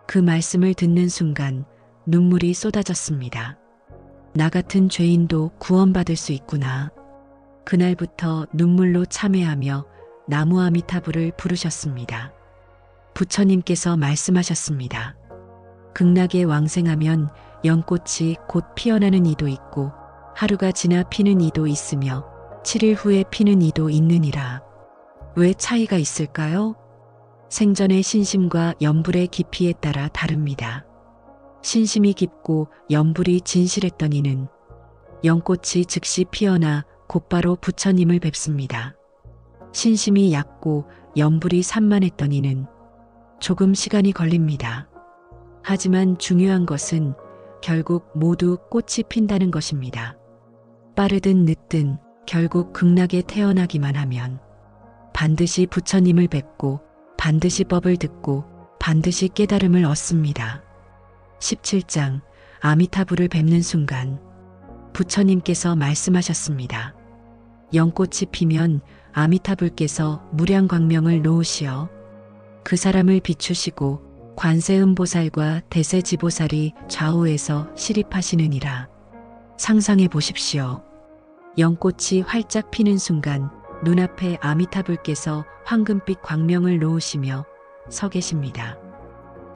Speaker 1: 그 말씀을 듣는 순간 눈물이 쏟아졌습니다. 나 같은 죄인도 구원받을 수 있구나. 그날부터 눈물로 참회하며 나무 아미타불을 부르셨습니다. 부처님께서 말씀하셨습니다. 극락에 왕생하면 연꽃이 곧 피어나는 이도 있고 하루가 지나 피는 이도 있으며 7일 후에 피는 이도 있느니라. 왜 차이가 있을까요? 생전의 신심과 염불의 깊이에 따라 다릅니다. 신심이 깊고 염불이 진실했던 이는 연꽃이 즉시 피어나 곧바로 부처님을 뵙습니다. 신심이 얕고 염불이 산만했던 이는 조금 시간이 걸립니다. 하지만 중요한 것은 결국 모두 꽃이 핀다는 것입니다. 빠르든 늦든 결국 극락에 태어나기만 하면 반드시 부처님을 뵙고 반드시 법을 듣고 반드시 깨달음을 얻습니다. 17장 아미타불을 뵙는 순간 부처님께서 말씀하셨습니다. 연꽃이 피면 아미타불께서 무량광명을 놓으시어 그 사람을 비추시고 관세음보살과 대세지보살이 좌우에서 시립하시느니라. 상상해 보십시오. 연꽃이 활짝 피는 순간 눈앞에 아미타불께서 황금빛 광명을 놓으시며 서 계십니다.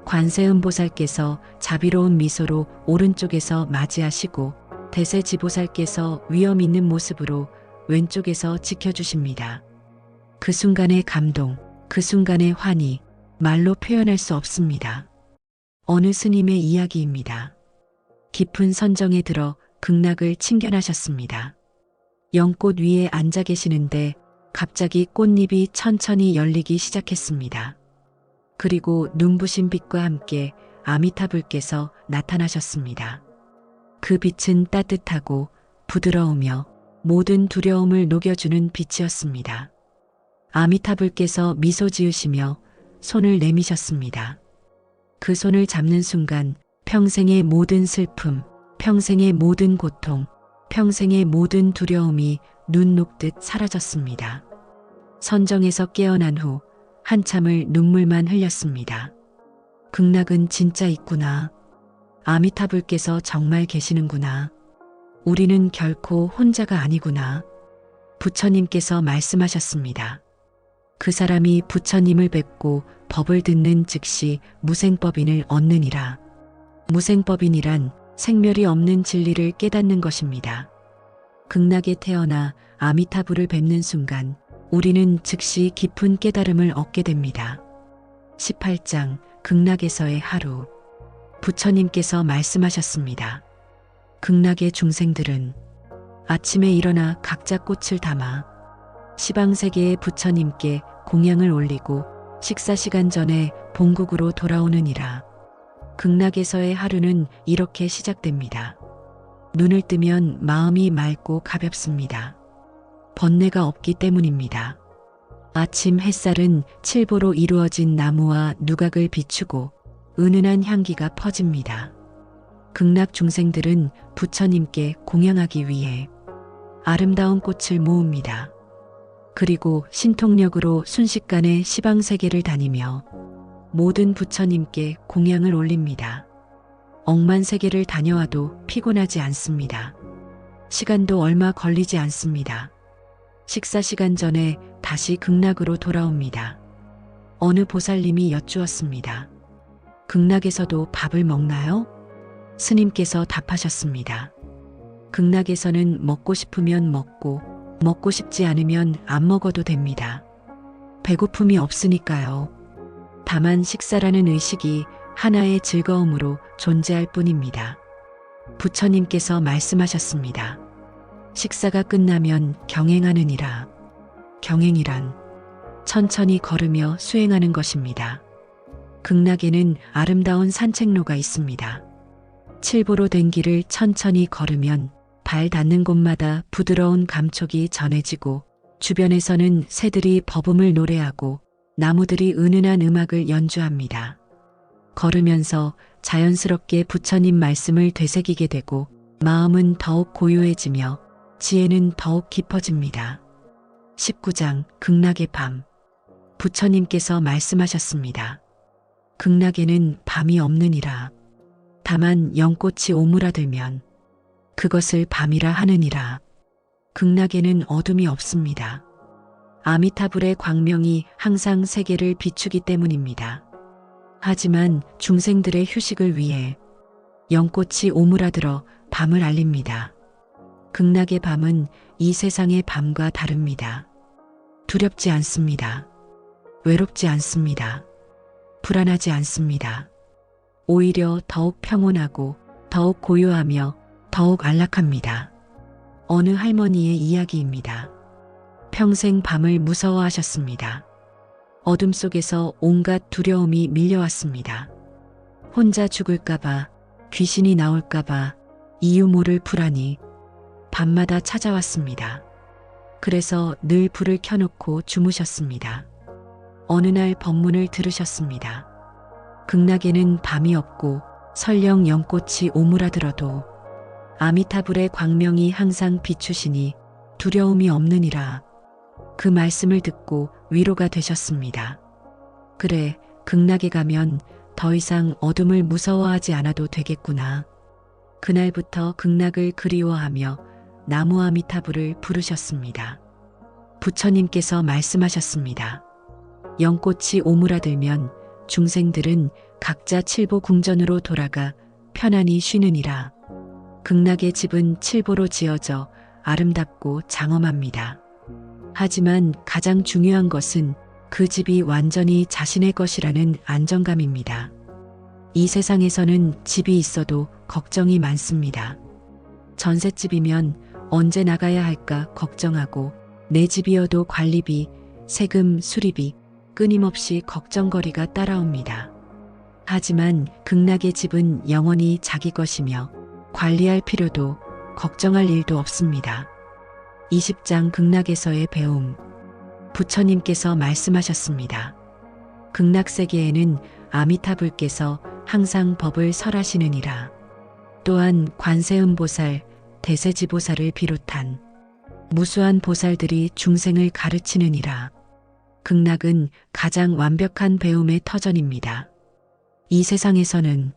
Speaker 1: 관세음보살께서 자비로운 미소로 오른쪽에서 맞이하시고 대세지보살께서 위엄 있는 모습으로 왼쪽에서 지켜주십니다. 그 순간의 감동, 그 순간의 환희, 말로 표현할 수 없습니다. 어느 스님의 이야기입니다. 깊은 선정에 들어 극락을 침견하셨습니다. 연꽃 위에 앉아 계시는데 갑자기 꽃잎이 천천히 열리기 시작했습니다. 그리고 눈부신 빛과 함께 아미타불께서 나타나셨습니다. 그 빛은 따뜻하고 부드러우며 모든 두려움을 녹여주는 빛이었습니다. 아미타불께서 미소 지으시며 손을 내미셨습니다. 그 손을 잡는 순간 평생의 모든 슬픔, 평생의 모든 고통, 평생의 모든 두려움이 눈 녹듯 사라졌습니다. 선정에서 깨어난 후 한참을 눈물만 흘렸습니다. 극락은 진짜 있구나. 아미타불께서 정말 계시는구나. 우리는 결코 혼자가 아니구나. 부처님께서 말씀하셨습니다. 그 사람이 부처님을 뵙고 법을 듣는 즉시 무생법인을 얻느니라. 무생법인이란 생멸이 없는 진리를 깨닫는 것입니다. 극락에 태어나 아미타불을 뵙는 순간 우리는 즉시 깊은 깨달음을 얻게 됩니다. 18장 극락에서의 하루. 부처님께서 말씀하셨습니다. 극락의 중생들은 아침에 일어나 각자 꽃을 담아 시방세계의 부처님께 공양을 올리고 식사 시간 전에 본국으로 돌아오느니라. 극락에서의 하루는 이렇게 시작됩니다. 눈을 뜨면 마음이 맑고 가볍습니다. 번뇌가 없기 때문입니다. 아침 햇살은 칠보로 이루어진 나무와 누각을 비추고 은은한 향기가 퍼집니다. 극락 중생들은 부처님께 공양하기 위해 아름다운 꽃을 모읍니다. 그리고 신통력으로 순식간에 시방세계를 다니며 모든 부처님께 공양을 올립니다. 억만 세계를 다녀와도 피곤하지 않습니다. 시간도 얼마 걸리지 않습니다. 식사 시간 전에 다시 극락으로 돌아옵니다. 어느 보살님이 여쭈었습니다. 극락에서도 밥을 먹나요? 스님께서 답하셨습니다. 극락에서는 먹고 싶으면 먹고, 먹고 싶지 않으면 안 먹어도 됩니다. 배고픔이 없으니까요. 다만 식사라는 의식이 하나의 즐거움으로 존재할 뿐입니다. 부처님께서 말씀하셨습니다. 식사가 끝나면 경행하느니라. 경행이란 천천히 걸으며 수행하는 것입니다. 극락에는 아름다운 산책로가 있습니다. 칠보로 된 길을 천천히 걸으면 발 닿는 곳마다 부드러운 감촉이 전해지고 주변에서는 새들이 버음을 노래하고 나무들이 은은한 음악을 연주합니다. 걸으면서 자연스럽게 부처님 말씀을 되새기게 되고 마음은 더욱 고요해지며 지혜는 더욱 깊어집니다. 19장 극락의 밤. 부처님께서 말씀하셨습니다. 극락에는 밤이 없느니라. 다만 연꽃이 오므라들면 그것을 밤이라 하느니라. 극락에는 어둠이 없습니다. 아미타불의 광명이 항상 세계를 비추기 때문입니다. 하지만 중생들의 휴식을 위해 연꽃이 오므라들어 밤을 알립니다. 극락의 밤은 이 세상의 밤과 다릅니다. 두렵지 않습니다. 외롭지 않습니다. 불안하지 않습니다. 오히려 더욱 평온하고 더욱 고요하며 더욱 안락합니다. 어느 할머니의 이야기입니다. 평생 밤을 무서워하셨습니다. 어둠 속에서 온갖 두려움이 밀려왔습니다. 혼자 죽을까봐, 귀신이 나올까봐, 이유 모를 불안이 밤마다 찾아왔습니다. 그래서 늘 불을 켜놓고 주무셨습니다. 어느 날 법문을 들으셨습니다. 극락에는 밤이 없고 설령 연꽃이 오므라들어도 아미타불의 광명이 항상 비추시니 두려움이 없느니라. 그 말씀을 듣고 위로가 되셨습니다. 그래, 극락에 가면 더 이상 어둠을 무서워하지 않아도 되겠구나. 그날부터 극락을 그리워하며 나무 아미타불을 부르셨습니다. 부처님께서 말씀하셨습니다. 연꽃이 오므라들면 중생들은 각자 칠보 궁전으로 돌아가 편안히 쉬느니라. 극락의 집은 칠보로 지어져 아름답고 장엄합니다. 하지만 가장 중요한 것은 그 집이 완전히 자신의 것이라는 안정감입니다. 이 세상에서는 집이 있어도 걱정이 많습니다. 전셋집이면 언제 나가야 할까 걱정하고 내 집이어도 관리비, 세금, 수리비, 끊임없이 걱정거리가 따라옵니다. 하지만 극락의 집은 영원히 자기 것이며 관리할 필요도 걱정할 일도 없습니다. 20장 극락에서의 배움. 부처님께서 말씀하셨습니다. 극락세계에는 아미타불께서 항상 법을 설하시느니라. 또한 관세음보살, 대세지보살을 비롯한 무수한 보살들이 중생을 가르치느니라. 극락은 가장 완벽한 배움의 터전입니다. 이 세상에서는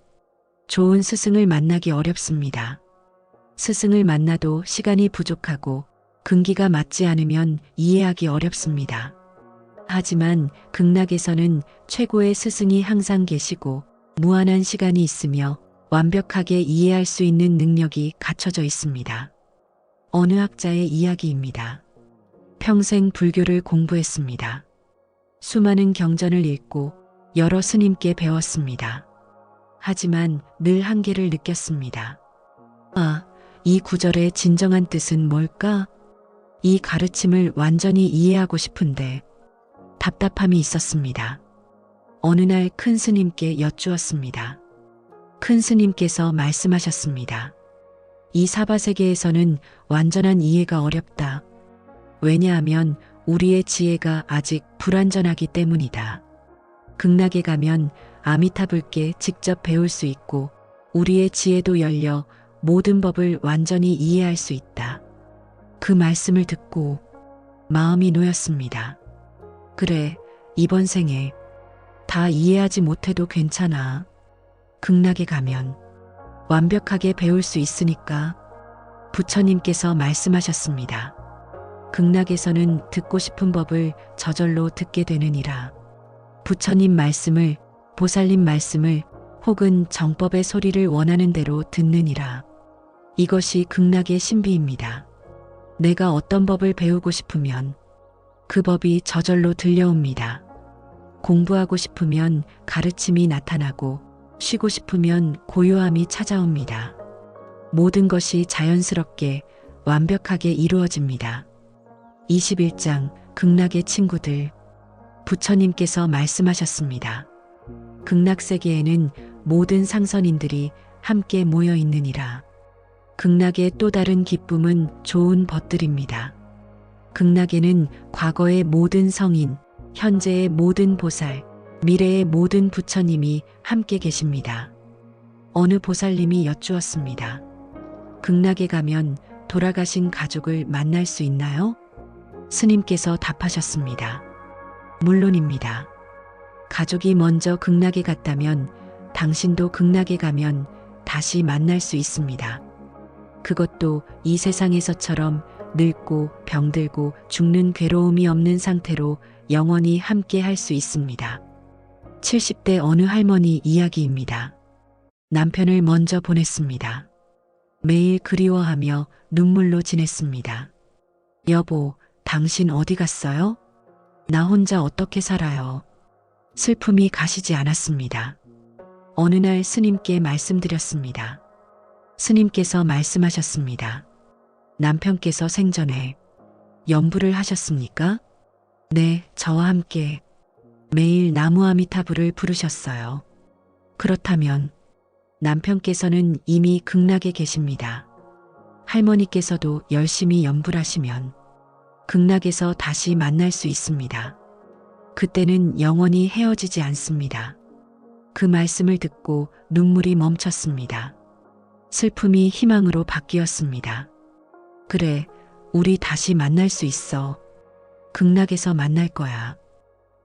Speaker 1: 좋은 스승을 만나기 어렵습니다. 스승을 만나도 시간이 부족하고 근기가 맞지 않으면 이해하기 어렵습니다. 하지만 극락에서는 최고의 스승이 항상 계시고 무한한 시간이 있으며 완벽하게 이해할 수 있는 능력이 갖춰져 있습니다. 어느 학자의 이야기입니다. 평생 불교를 공부했습니다. 수많은 경전을 읽고 여러 스님께 배웠습니다. 하지만 늘 한계를 느꼈습니다. 이 구절의 진정한 뜻은 뭘까? 이 가르침을 완전히 이해하고 싶은데 답답함이 있었습니다. 어느 날 큰 스님께 여쭈었습니다. 큰 스님께서 말씀하셨습니다. 이 사바세계에서는 완전한 이해가 어렵다. 왜냐하면 우리의 지혜가 아직 불완전하기 때문이다. 극락에 가면 아미타불께 직접 배울 수 있고 우리의 지혜도 열려 모든 법을 완전히 이해할 수 있다. 그 말씀을 듣고 마음이 놓였습니다. 그래, 이번 생에 다 이해하지 못해도 괜찮아. 극락에 가면 완벽하게 배울 수 있으니까. 부처님께서 말씀하셨습니다. 극락에서는 듣고 싶은 법을 저절로 듣게 되느니라. 부처님 말씀을, 보살님 말씀을 혹은 정법의 소리를 원하는 대로 듣느니라. 이것이 극락의 신비입니다. 내가 어떤 법을 배우고 싶으면 그 법이 저절로 들려옵니다. 공부하고 싶으면 가르침이 나타나고 쉬고 싶으면 고요함이 찾아옵니다. 모든 것이 자연스럽게 완벽하게 이루어집니다. 21장 극락의 친구들. 부처님께서 말씀하셨습니다. 극락세계에는 모든 상선인들이 함께 모여 있느니라. 극락의 또 다른 기쁨은 좋은 벗들입니다. 극락에는 과거의 모든 성인, 현재의 모든 보살, 미래의 모든 부처님이 함께 계십니다. 어느 보살님이 여쭈었습니다. 극락에 가면 돌아가신 가족을 만날 수 있나요? 스님께서 답하셨습니다. 물론입니다. 가족이 먼저 극락에 갔다면 당신도 극락에 가면 다시 만날 수 있습니다. 그것도 이 세상에서처럼 늙고 병들고 죽는 괴로움이 없는 상태로 영원히 함께 할 수 있습니다. 70대 어느 할머니 이야기입니다. 남편을 먼저 보냈습니다. 매일 그리워하며 눈물로 지냈습니다. 여보, 당신 어디 갔어요? 나 혼자 어떻게 살아요? 슬픔이 가시지 않았습니다. 어느 날 스님께 말씀드렸습니다. 스님께서 말씀하셨습니다. 남편께서 생전에 염불을 하셨습니까? 네, 저와 함께 매일 나무아미타불을 부르셨어요. 그렇다면 남편께서는 이미 극락에 계십니다. 할머니께서도 열심히 염불하시면 극락에서 다시 만날 수 있습니다. 그때는 영원히 헤어지지 않습니다. 그 말씀을 듣고 눈물이 멈췄습니다. 슬픔이 희망으로 바뀌었습니다. 그래, 우리 다시 만날 수 있어. 극락에서 만날 거야.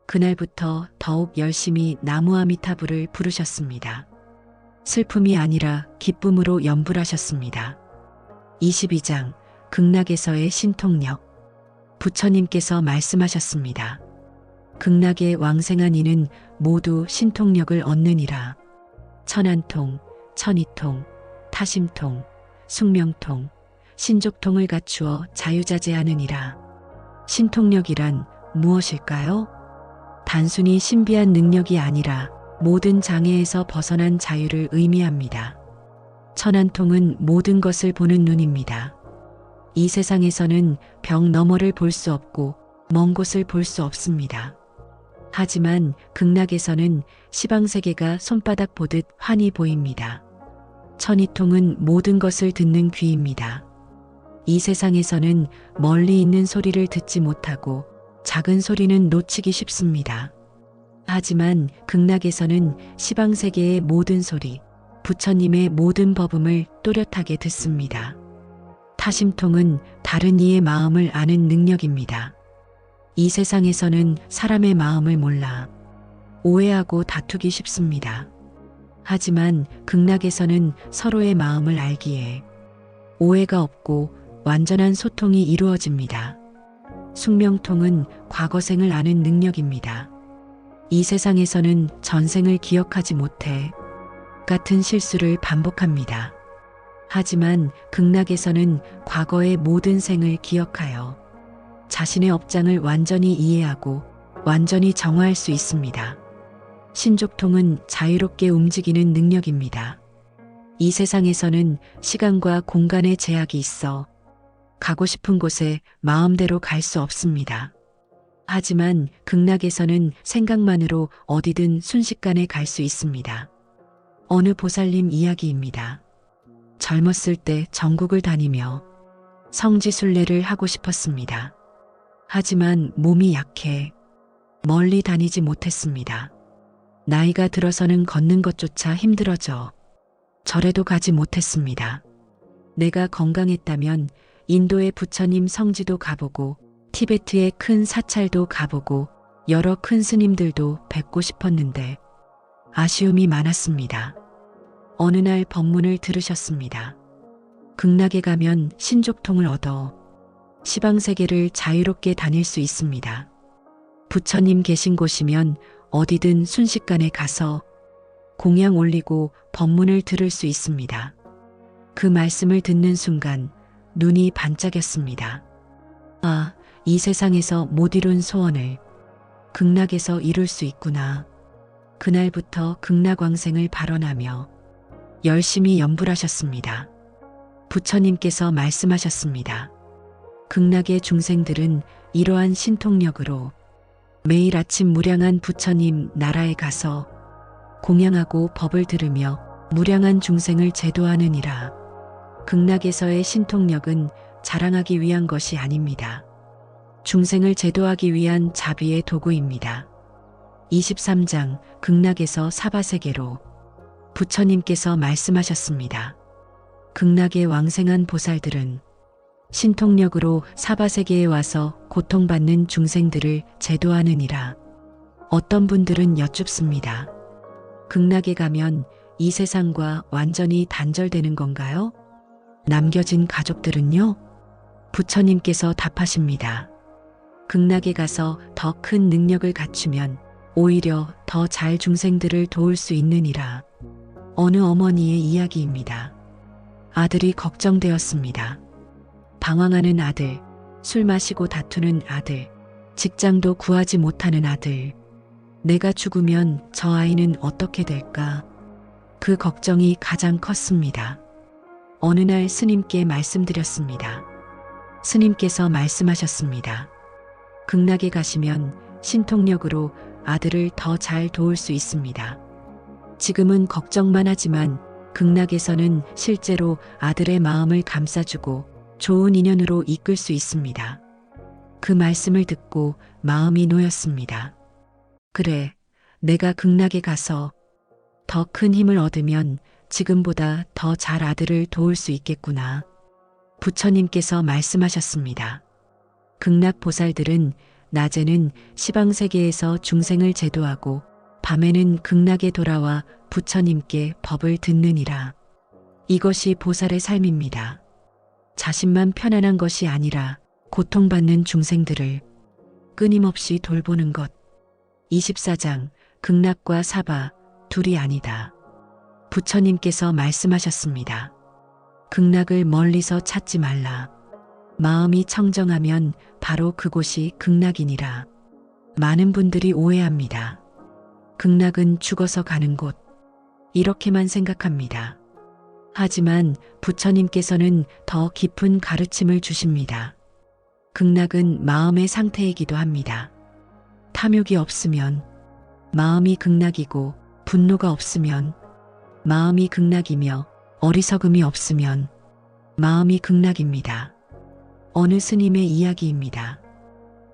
Speaker 1: 그날부터 더욱 열심히 나무아미타불을 부르셨습니다. 슬픔이 아니라 기쁨으로 염불하셨습니다. 22장 극락에서의 신통력. 부처님께서 말씀하셨습니다. 극락에 왕생한 이는 모두 신통력을 얻느니라. 천안통, 천이통, 타심통, 숙명통, 신족통을 갖추어 자유자재하느니라. 신통력이란 무엇일까요? 단순히 신비한 능력이 아니라 모든 장애에서 벗어난 자유를 의미합니다. 천안통은 모든 것을 보는 눈입니다. 이 세상에서는 벽 너머를 볼 수 없고 먼 곳을 볼 수 없습니다. 하지만 극락에서는 시방세계가 손바닥 보듯 환히 보입니다. 천이통은 모든 것을 듣는 귀입니다. 이 세상에서는 멀리 있는 소리를 듣지 못하고 작은 소리는 놓치기 쉽습니다. 하지만 극락에서는 시방세계의 모든 소리, 부처님의 모든 법음을 또렷하게 듣습니다. 타심통은 다른 이의 마음을 아는 능력입니다. 이 세상에서는 사람의 마음을 몰라 오해하고 다투기 쉽습니다. 하지만 극락에서는 서로의 마음을 알기에 오해가 없고 완전한 소통이 이루어집니다. 숙명통은 과거생을 아는 능력입니다. 이 세상에서는 전생을 기억하지 못해 같은 실수를 반복합니다. 하지만 극락에서는 과거의 모든 생을 기억하여 자신의 업장을 완전히 이해하고 완전히 정화할 수 있습니다. 신족통은 자유롭게 움직이는 능력입니다. 이 세상에서는 시간과 공간의 제약이 있어 가고 싶은 곳에 마음대로 갈 수 없습니다. 하지만 극락에서는 생각만으로 어디든 순식간에 갈 수 있습니다. 어느 보살님 이야기입니다. 젊었을 때 전국을 다니며 성지순례를 하고 싶었습니다. 하지만 몸이 약해 멀리 다니지 못했습니다. 나이가 들어서는 걷는 것조차 힘들어져 절에도 가지 못했습니다. 내가 건강했다면 인도의 부처님 성지도 가보고 티베트의 큰 사찰도 가보고 여러 큰 스님들도 뵙고 싶었는데 아쉬움이 많았습니다. 어느 날 법문을 들으셨습니다. 극락에 가면 신족통을 얻어 시방세계를 자유롭게 다닐 수 있습니다. 부처님 계신 곳이면 어디든 순식간에 가서 공양 올리고 법문을 들을 수 있습니다. 그 말씀을 듣는 순간 눈이 반짝였습니다. 아, 이 세상에서 못 이룬 소원을 극락에서 이룰 수 있구나. 그날부터 극락왕생을 발언하며 열심히 염불하셨습니다. 부처님께서 말씀하셨습니다. 극락의 중생들은 이러한 신통력으로 매일 아침 무량한 부처님 나라에 가서 공양하고 법을 들으며 무량한 중생을 제도하느니라. 극락에서의 신통력은 자랑하기 위한 것이 아닙니다. 중생을 제도하기 위한 자비의 도구입니다. 23장 극락에서 사바세계로. 부처님께서 말씀하셨습니다. 극락의 왕생한 보살들은 신통력으로 사바세계에 와서 고통받는 중생들을 제도하느니라. 어떤 분들은 여쭙습니다. 극락에 가면 이 세상과 완전히 단절되는 건가요? 남겨진 가족들은요? 부처님께서 답하십니다. 극락에 가서 더 큰 능력을 갖추면 오히려 더 잘 중생들을 도울 수 있느니라. 어느 어머니의 이야기입니다. 아들이 걱정되었습니다. 방황하는 아들, 술 마시고 다투는 아들, 직장도 구하지 못하는 아들. 내가 죽으면 저 아이는 어떻게 될까? 그 걱정이 가장 컸습니다. 어느 날 스님께 말씀드렸습니다. 스님께서 말씀하셨습니다. 극락에 가시면 신통력으로 아들을 더 잘 도울 수 있습니다. 지금은 걱정만 하지만 극락에서는 실제로 아들의 마음을 감싸주고 좋은 인연으로 이끌 수 있습니다. 그 말씀을 듣고 마음이 놓였습니다. 그래, 내가 극락에 가서 더 큰 힘을 얻으면 지금보다 더 잘 아들을 도울 수 있겠구나. 부처님께서 말씀하셨습니다. 극락 보살들은 낮에는 시방세계에서 중생을 제도하고 밤에는 극락에 돌아와 부처님께 법을 듣느니라. 이것이 보살의 삶입니다. 자신만 편안한 것이 아니라 고통받는 중생들을 끊임없이 돌보는 것. 24장 극락과 사바 둘이 아니다. 부처님께서 말씀하셨습니다. 극락을 멀리서 찾지 말라. 마음이 청정하면 바로 그곳이 극락이니라. 많은 분들이 오해합니다. 극락은 죽어서 가는 곳. 이렇게만 생각합니다. 하지만 부처님께서는 더 깊은 가르침을 주십니다. 극락은 마음의 상태이기도 합니다. 탐욕이 없으면 마음이 극락이고 분노가 없으면 마음이 극락이며 어리석음이 없으면 마음이 극락입니다. 어느 스님의 이야기입니다.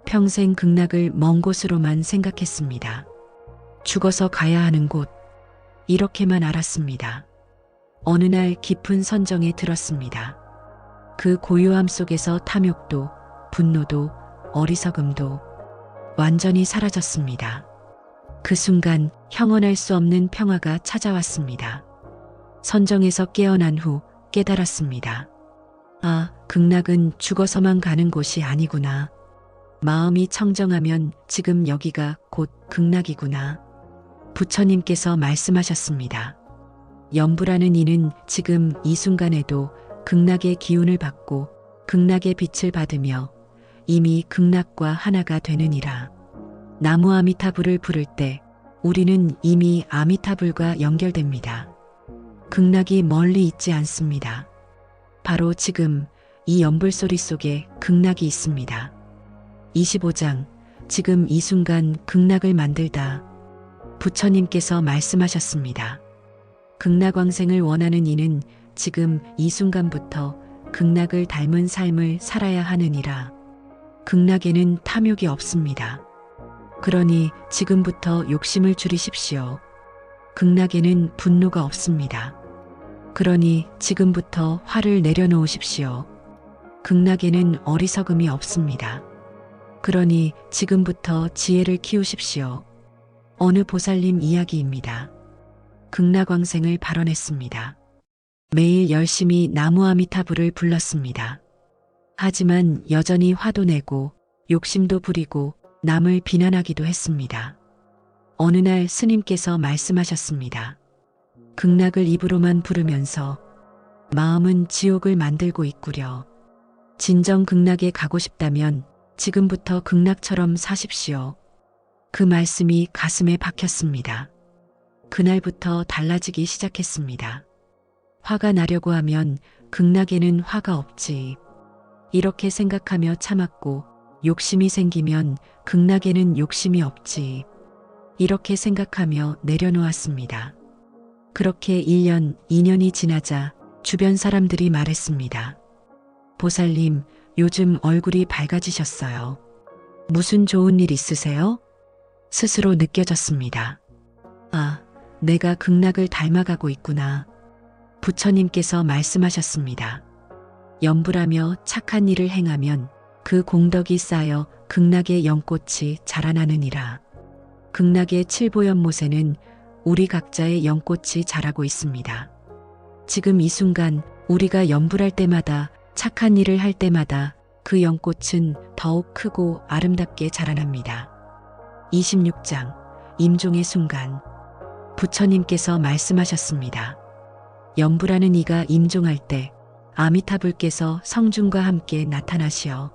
Speaker 1: 평생 극락을 먼 곳으로만 생각했습니다. 죽어서 가야 하는 곳, 이렇게만 알았습니다. 어느 날 깊은 선정에 들었습니다. 그 고요함 속에서 탐욕도, 분노도, 어리석음도 완전히 사라졌습니다. 그 순간 형언할 수 없는 평화가 찾아왔습니다. 선정에서 깨어난 후 깨달았습니다. 아, 극락은 죽어서만 가는 곳이 아니구나. 마음이 청정하면 지금 여기가 곧 극락이구나. 부처님께서 말씀하셨습니다. 염부라는 이는 지금 이 순간에도 극락의 기운을 받고 극락의 빛을 받으며 이미 극락과 하나가 되느니라. 나무 아미타불을 부를 때 우리는 이미 아미타불과 연결됩니다. 극락이 멀리 있지 않습니다. 바로 지금 이 연불소리 속에 극락이 있습니다. 25장 지금 이 순간 극락을 만들다. 부처님께서 말씀하셨습니다. 극락왕생을 원하는 이는 지금 이 순간부터 극락을 닮은 삶을 살아야 하느니라. 극락에는 탐욕이 없습니다. 그러니 지금부터 욕심을 줄이십시오. 극락에는 분노가 없습니다. 그러니 지금부터 화를 내려놓으십시오. 극락에는 어리석음이 없습니다. 그러니 지금부터 지혜를 키우십시오. 어느 보살님 이야기입니다. 극락왕생을 발언했습니다. 매일 열심히 나무 아미타불을 불렀습니다. 하지만 여전히 화도 내고 욕심도 부리고 남을 비난하기도 했습니다. 어느 날 스님께서 말씀하셨습니다. 극락을 입으로만 부르면서 마음은 지옥을 만들고 있구려. 진정 극락에 가고 싶다면 지금부터 극락처럼 사십시오. 그 말씀이 가슴에 박혔습니다. 그날부터 달라지기 시작했습니다. 화가 나려고 하면 극락에는 화가 없지. 이렇게 생각하며 참았고 욕심이 생기면 극락에는 욕심이 없지. 이렇게 생각하며 내려놓았습니다. 그렇게 1년, 2년이 지나자 주변 사람들이 말했습니다. 보살님, 요즘 얼굴이 밝아지셨어요. 무슨 좋은 일 있으세요? 스스로 느껴졌습니다. 아, 내가 극락을 닮아가고 있구나. 부처님께서 말씀하셨습니다. 염불하며 착한 일을 행하면 그 공덕이 쌓여 극락의 연꽃이 자라나느니라. 극락의 칠보연못에는 우리 각자의 연꽃이 자라고 있습니다. 지금 이 순간 우리가 염불할 때마다 착한 일을 할 때마다 그 연꽃은 더욱 크고 아름답게 자라납니다. 26장 임종의 순간 부처님께서 말씀하셨습니다. 염불하는 이가 임종할 때 아미타불께서 성중과 함께 나타나시어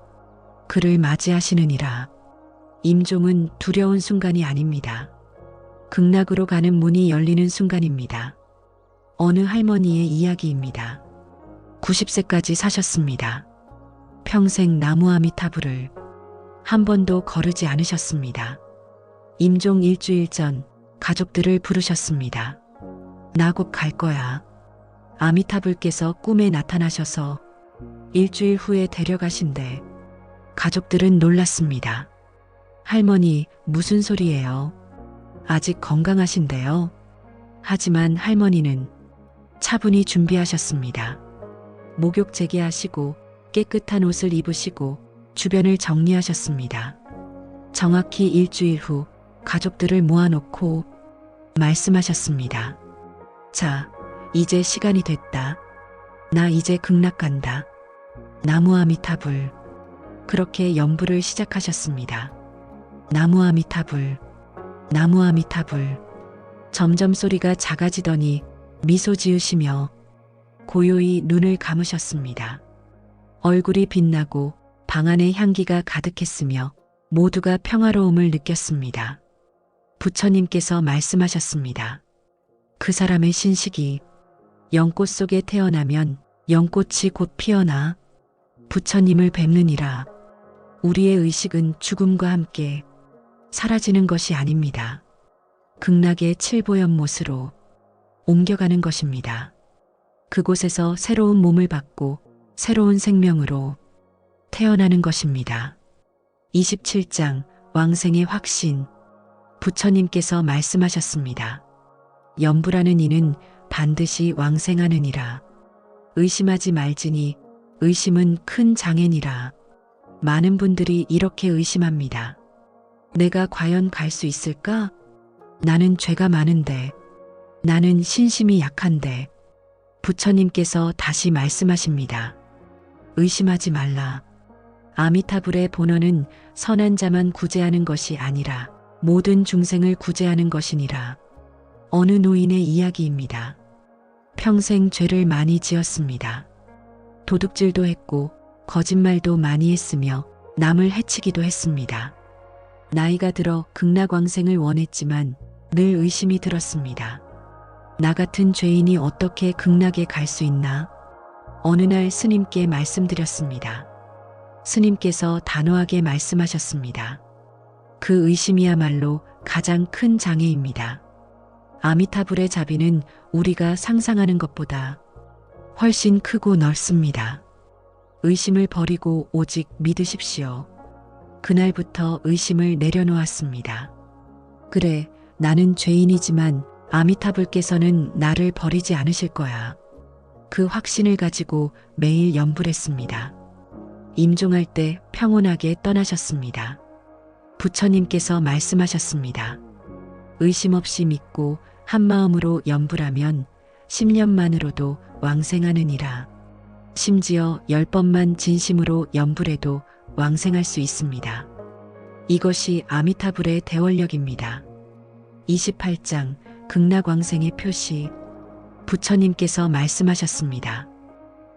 Speaker 1: 그를 맞이하시느니라. 임종은 두려운 순간이 아닙니다. 극락으로 가는 문이 열리는 순간입니다. 어느 할머니의 이야기입니다. 90세까지 사셨습니다. 평생 나무 아미타불을 한 번도 거르지 않으셨습니다. 임종 일주일 전 가족들을 부르셨습니다. 나 곧 갈 거야. 아미타불께서 꿈에 나타나셔서 일주일 후에 데려가신대. 가족들은 놀랐습니다. 할머니, 무슨 소리예요? 아직 건강하신데요? 하지만 할머니는 차분히 준비하셨습니다. 목욕 재개하시고 깨끗한 옷을 입으시고 주변을 정리하셨습니다. 정확히 일주일 후 가족들을 모아놓고 말씀하셨습니다. 자, 이제 시간이 됐다. 나 이제 극락 간다. 나무 아미타불. 그렇게 연불을 시작하셨습니다. 나무 아미타불. 나무 아미타불. 점점 소리가 작아지더니 미소 지으시며 고요히 눈을 감으셨습니다. 얼굴이 빛나고 방 안에 향기가 가득했으며 모두가 평화로움을 느꼈습니다. 부처님께서 말씀하셨습니다. 그 사람의 신식이 연꽃 속에 태어나면 연꽃이 곧 피어나 부처님을 뵙느니라. 우리의 의식은 죽음과 함께 사라지는 것이 아닙니다. 극락의 칠보연못으로 옮겨가는 것입니다. 그곳에서 새로운 몸을 받고 새로운 생명으로 태어나는 것입니다. 27장 왕생의 확신. 부처님께서 말씀하셨습니다. 염불하는 이는 반드시 왕생하느니라. 의심하지 말지니 의심은 큰 장애니라. 많은 분들이 이렇게 의심합니다. 내가 과연 갈 수 있을까? 나는 죄가 많은데, 나는 신심이 약한데. 부처님께서 다시 말씀하십니다. 의심하지 말라. 아미타불의 본원은 선한 자만 구제하는 것이 아니라 모든 중생을 구제하는 것이니라. 어느 노인의 이야기입니다. 평생 죄를 많이 지었습니다. 도둑질도 했고 거짓말도 많이 했으며 남을 해치기도 했습니다. 나이가 들어 극락왕생을 원했지만 늘 의심이 들었습니다. 나 같은 죄인이 어떻게 극락에 갈 수 있나? 어느 날 스님께 말씀드렸습니다. 스님께서 단호하게 말씀하셨습니다. 그 의심이야말로 가장 큰 장애입니다. 아미타불의 자비는 우리가 상상하는 것보다 훨씬 크고 넓습니다. 의심을 버리고 오직 믿으십시오. 그날부터 의심을 내려놓았습니다. 그래, 나는 죄인이지만 아미타불께서는 나를 버리지 않으실 거야. 그 확신을 가지고 매일 염불했습니다. 임종할 때 평온하게 떠나셨습니다. 부처님께서 말씀하셨습니다. 의심 없이 믿고 한마음으로 염불하면 10년만으로도 왕생하느니라. 심지어 10번만 진심으로 염불해도 왕생할 수 있습니다. 이것이 아미타불의 대원력입니다. 28장 극락왕생의 표시. 부처님께서 말씀하셨습니다.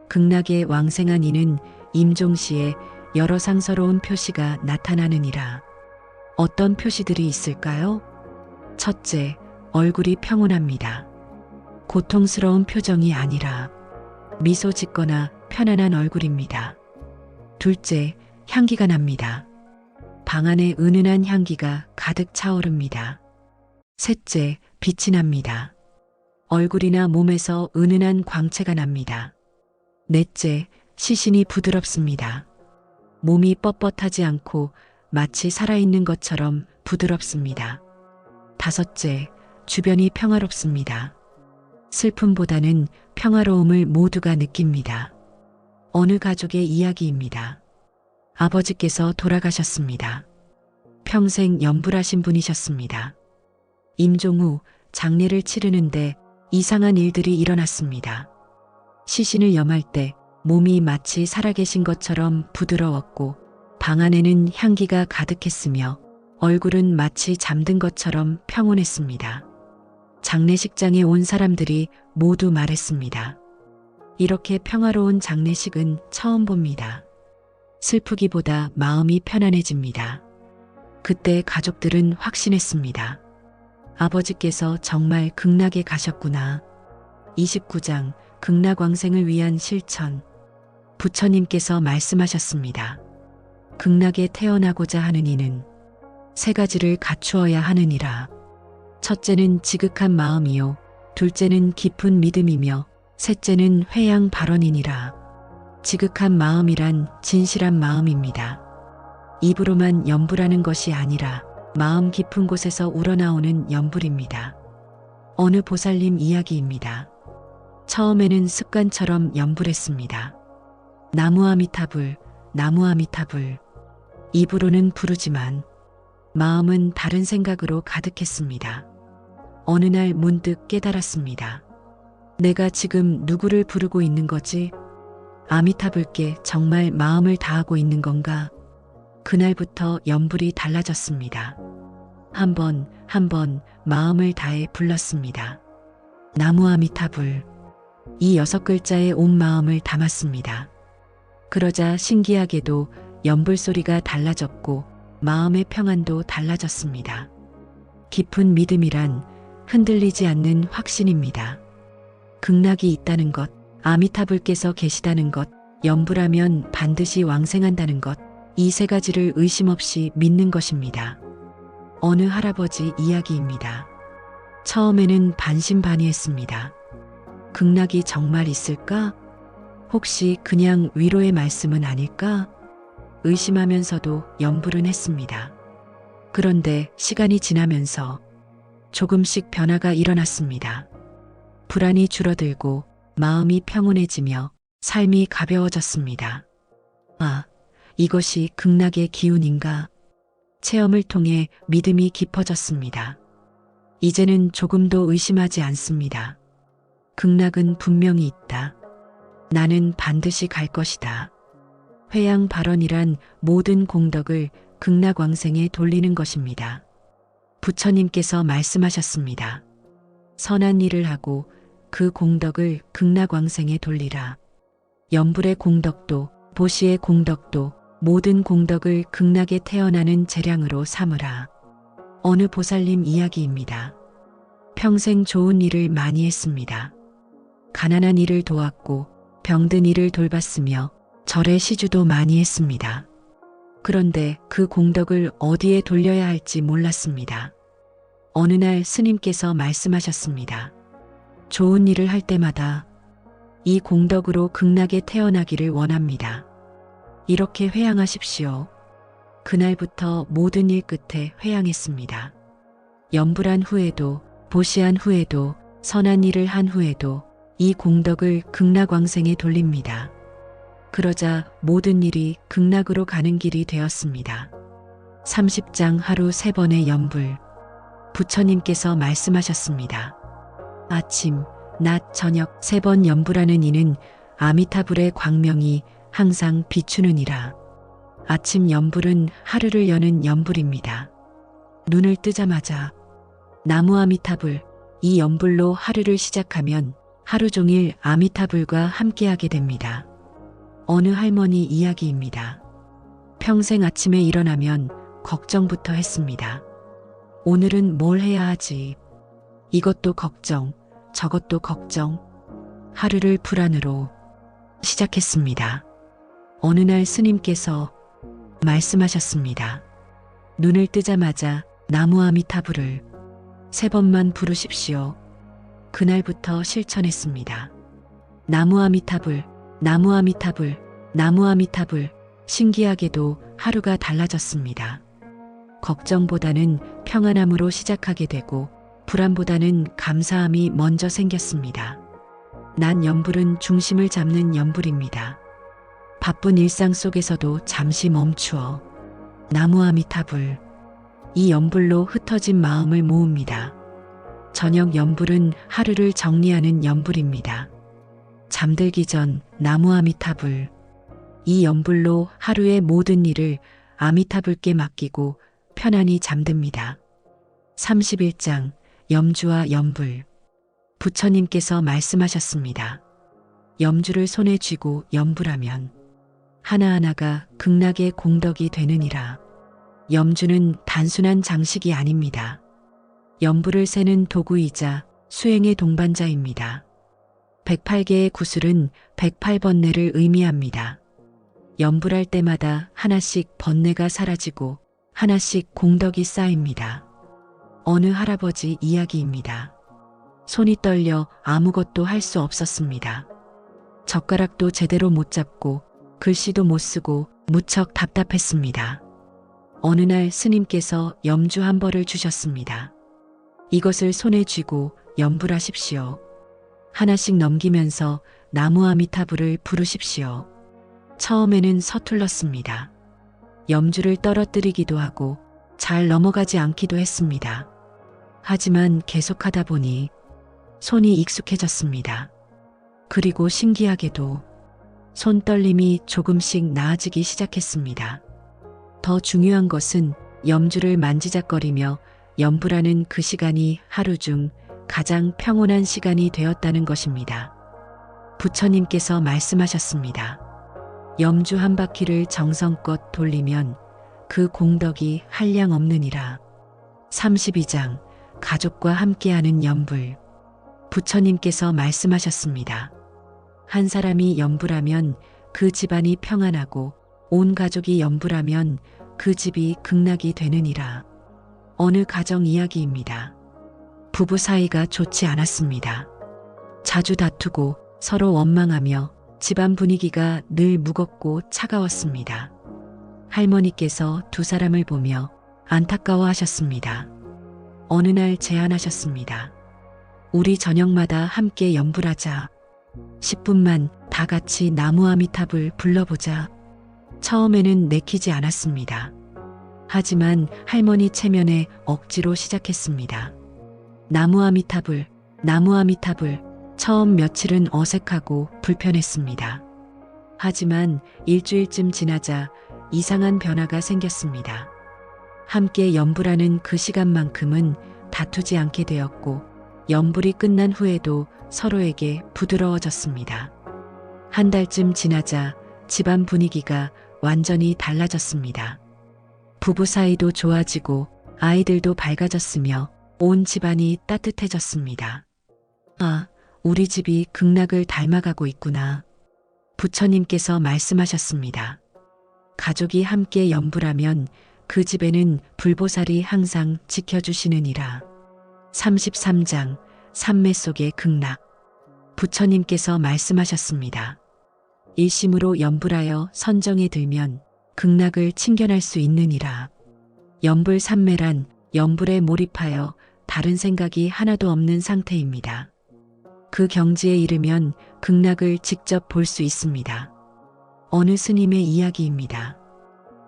Speaker 1: 극락에 왕생한 이는 임종시에 여러 상서로운 표시가 나타나느니라. 어떤 표시들이 있을까요? 첫째, 얼굴이 평온합니다. 고통스러운 표정이 아니라 미소 짓거나 편안한 얼굴입니다. 둘째, 향기가 납니다. 방 안에 은은한 향기가 가득 차오릅니다. 셋째, 빛이 납니다. 얼굴이나 몸에서 은은한 광채가 납니다. 넷째, 시신이 부드럽습니다. 몸이 뻣뻣하지 않고 마치 살아있는 것처럼 부드럽습니다. 다섯째, 주변이 평화롭습니다. 슬픔보다는 평화로움을 모두가 느낍니다. 어느 가족의 이야기입니다. 아버지께서 돌아가셨습니다. 평생 염불하신 분이셨습니다. 임종 후 장례를 치르는데 이상한 일들이 일어났습니다. 시신을 염할 때 몸이 마치 살아계신 것처럼 부드러웠고 방 안에는 향기가 가득했으며 얼굴은 마치 잠든 것처럼 평온했습니다. 장례식장에 온 사람들이 모두 말했습니다. 이렇게 평화로운 장례식은 처음 봅니다. 슬프기보다 마음이 편안해집니다. 그때 가족들은 확신했습니다. 아버지께서 정말 극락에 가셨구나. 29장 극락왕생을 위한 실천. 부처님께서 말씀하셨습니다. 극락에 태어나고자 하는 이는 세 가지를 갖추어야 하느니라. 첫째는 지극한 마음이요. 둘째는 깊은 믿음이며 셋째는 회양 발언이니라. 지극한 마음이란 진실한 마음입니다. 입으로만 염불하는 것이 아니라 마음 깊은 곳에서 우러나오는 염불입니다. 어느 보살님 이야기입니다. 처음에는 습관처럼 염불했습니다. 나무아미타불, 나무아미타불. 입으로는 부르지만 마음은 다른 생각으로 가득했습니다. 어느 날 문득 깨달았습니다. 내가 지금 누구를 부르고 있는 거지? 아미타불께 정말 마음을 다하고 있는 건가? 그날부터 염불이 달라졌습니다. 한 번 마음을 다해 불렀습니다. 나무아미타불. 이 6글자에 온 마음을 담았습니다. 그러자 신기하게도 염불 소리가 달라졌고 마음의 평안도 달라졌습니다. 깊은 믿음이란 흔들리지 않는 확신입니다. 극락이 있다는 것, 아미타불께서 계시다는 것, 염불하면 반드시 왕생한다는 것, 이 세 가지를 의심 없이 믿는 것입니다. 어느 할아버지 이야기입니다. 처음에는 반신반의했습니다. 극락이 정말 있을까? 혹시 그냥 위로의 말씀은 아닐까? 의심하면서도 염불은 했습니다. 그런데 시간이 지나면서 조금씩 변화가 일어났습니다. 불안이 줄어들고 마음이 평온해지며 삶이 가벼워졌습니다. 아, 이것이 극락의 기운인가? 체험을 통해 믿음이 깊어졌습니다. 이제는 조금도 의심하지 않습니다. 극락은 분명히 있다. 나는 반드시 갈 것이다. 회양 발언이란 모든 공덕을 극락왕생에 돌리는 것입니다. 부처님께서 말씀하셨습니다. 선한 일을 하고 그 공덕을 극락왕생에 돌리라. 염불의 공덕도 보시의 공덕도 모든 공덕을 극락에 태어나는 재량으로 삼으라. 어느 보살님 이야기입니다. 평생 좋은 일을 많이 했습니다. 가난한 이를 도왔고 병든 이를 돌봤으며 절에 시주도 많이 했습니다. 그런데 그 공덕을 어디에 돌려야 할지 몰랐습니다. 어느 날 스님께서 말씀하셨습니다. 좋은 일을 할 때마다 이 공덕으로 극락에 태어나기를 원합니다. 이렇게 회양하십시오. 그날부터 모든 일 끝에 회양했습니다. 염불한 후에도 보시한 후에도 선한 일을 한 후에도 이 공덕을 극락왕생에 돌립니다. 그러자 모든 일이 극락으로 가는 길이 되었습니다. 30장 하루 3번의 염불. 부처님께서 말씀하셨습니다. 아침, 낮, 저녁 3번 염불하는 이는 아미타불의 광명이 항상 비추느니라. 아침 염불은 하루를 여는 염불입니다. 눈을 뜨자마자 나무 아미타불, 이 염불로 하루를 시작하면 하루 종일 아미타불과 함께하게 됩니다. 어느 할머니 이야기입니다. 평생 아침에 일어나면 걱정부터 했습니다. 오늘은 뭘 해야 하지? 이것도 걱정, 저것도 걱정. 하루를 불안으로 시작했습니다. 어느 날 스님께서 말씀하셨습니다. 눈을 뜨자마자 나무 아미타불을 3번만 부르십시오. 그날부터 실천했습니다. 나무 아미타불, 나무 아미타불, 나무 아미타불. 신기하게도 하루가 달라졌습니다. 걱정보다는 평안함으로 시작하게 되고 불안보다는 감사함이 먼저 생겼습니다. 난 염불은 중심을 잡는 염불입니다. 바쁜 일상 속에서도 잠시 멈추어 나무아미타불, 이 염불로 흩어진 마음을 모읍니다. 저녁 염불은 하루를 정리하는 염불입니다. 잠들기 전 나무아미타불, 이 염불로 하루의 모든 일을 아미타불께 맡기고 편안히 잠듭니다. 31장 염주와 염불. 부처님께서 말씀하셨습니다. 염주를 손에 쥐고 염불하면 하나하나가 극락의 공덕이 되느니라. 염주는 단순한 장식이 아닙니다. 염불을 세는 도구이자 수행의 동반자입니다. 108개의 구슬은 108번뇌를 의미합니다. 염불할 때마다 하나씩 번뇌가 사라지고 하나씩 공덕이 쌓입니다. 어느 할아버지 이야기입니다. 손이 떨려 아무것도 할 수 없었습니다. 젓가락도 제대로 못 잡고 글씨도 못 쓰고 무척 답답했습니다. 어느 날 스님께서 염주 한 벌을 주셨습니다. 이것을 손에 쥐고 염불하십시오. 하나씩 넘기면서 나무아미타불을 부르십시오. 처음에는 서툴렀습니다. 염주를 떨어뜨리기도 하고 잘 넘어가지 않기도 했습니다. 하지만 계속하다 보니 손이 익숙해졌습니다. 그리고 신기하게도 손 떨림이 조금씩 나아지기 시작했습니다. 더 중요한 것은 염주를 만지작거리며 염불하는 그 시간이 하루 중 가장 평온한 시간이 되었다는 것입니다. 부처님께서 말씀하셨습니다. 염주 한 바퀴를 정성껏 돌리면 그 공덕이 한량없느니라. 32장 가족과 함께하는 염불. 부처님께서 말씀하셨습니다. 한 사람이 염불하면 그 집안이 평안하고 온 가족이 염불하면 그 집이 극락이 되느니라. 어느 가정 이야기입니다. 부부 사이가 좋지 않았습니다. 자주 다투고 서로 원망하며 집안 분위기가 늘 무겁고 차가웠습니다. 할머니께서 두 사람을 보며 안타까워하셨습니다. 어느 날 제안하셨습니다. 우리 저녁마다 함께 염불하자. 10분만 다 같이 나무아미타불 불러보자. 처음에는 내키지 않았습니다. 하지만 할머니 체면에 억지로 시작했습니다. 나무아미타불, 나무아미타불. 처음 며칠은 어색하고 불편했습니다. 하지만 일주일쯤 지나자 이상한 변화가 생겼습니다. 함께 염불하는 그 시간만큼은 다투지 않게 되었고 염불이 끝난 후에도 서로에게 부드러워졌습니다. 한 달쯤 지나자 집안 분위기가 완전히 달라졌습니다. 부부 사이도 좋아지고 아이들도 밝아졌으며 온 집안이 따뜻해졌습니다. 아, 우리 집이 극락을 닮아가고 있구나. 부처님께서 말씀하셨습니다. 가족이 함께 염불하면 그 집에는 불보살이 항상 지켜주시느니라. 33장 삼매 속의 극락. 부처님께서 말씀하셨습니다. 일심으로 염불하여 선정에 들면 극락을 칭견할 수 있느니라. 염불 삼매란 염불에 몰입하여 다른 생각이 하나도 없는 상태입니다. 그 경지에 이르면 극락을 직접 볼 수 있습니다. 어느 스님의 이야기입니다.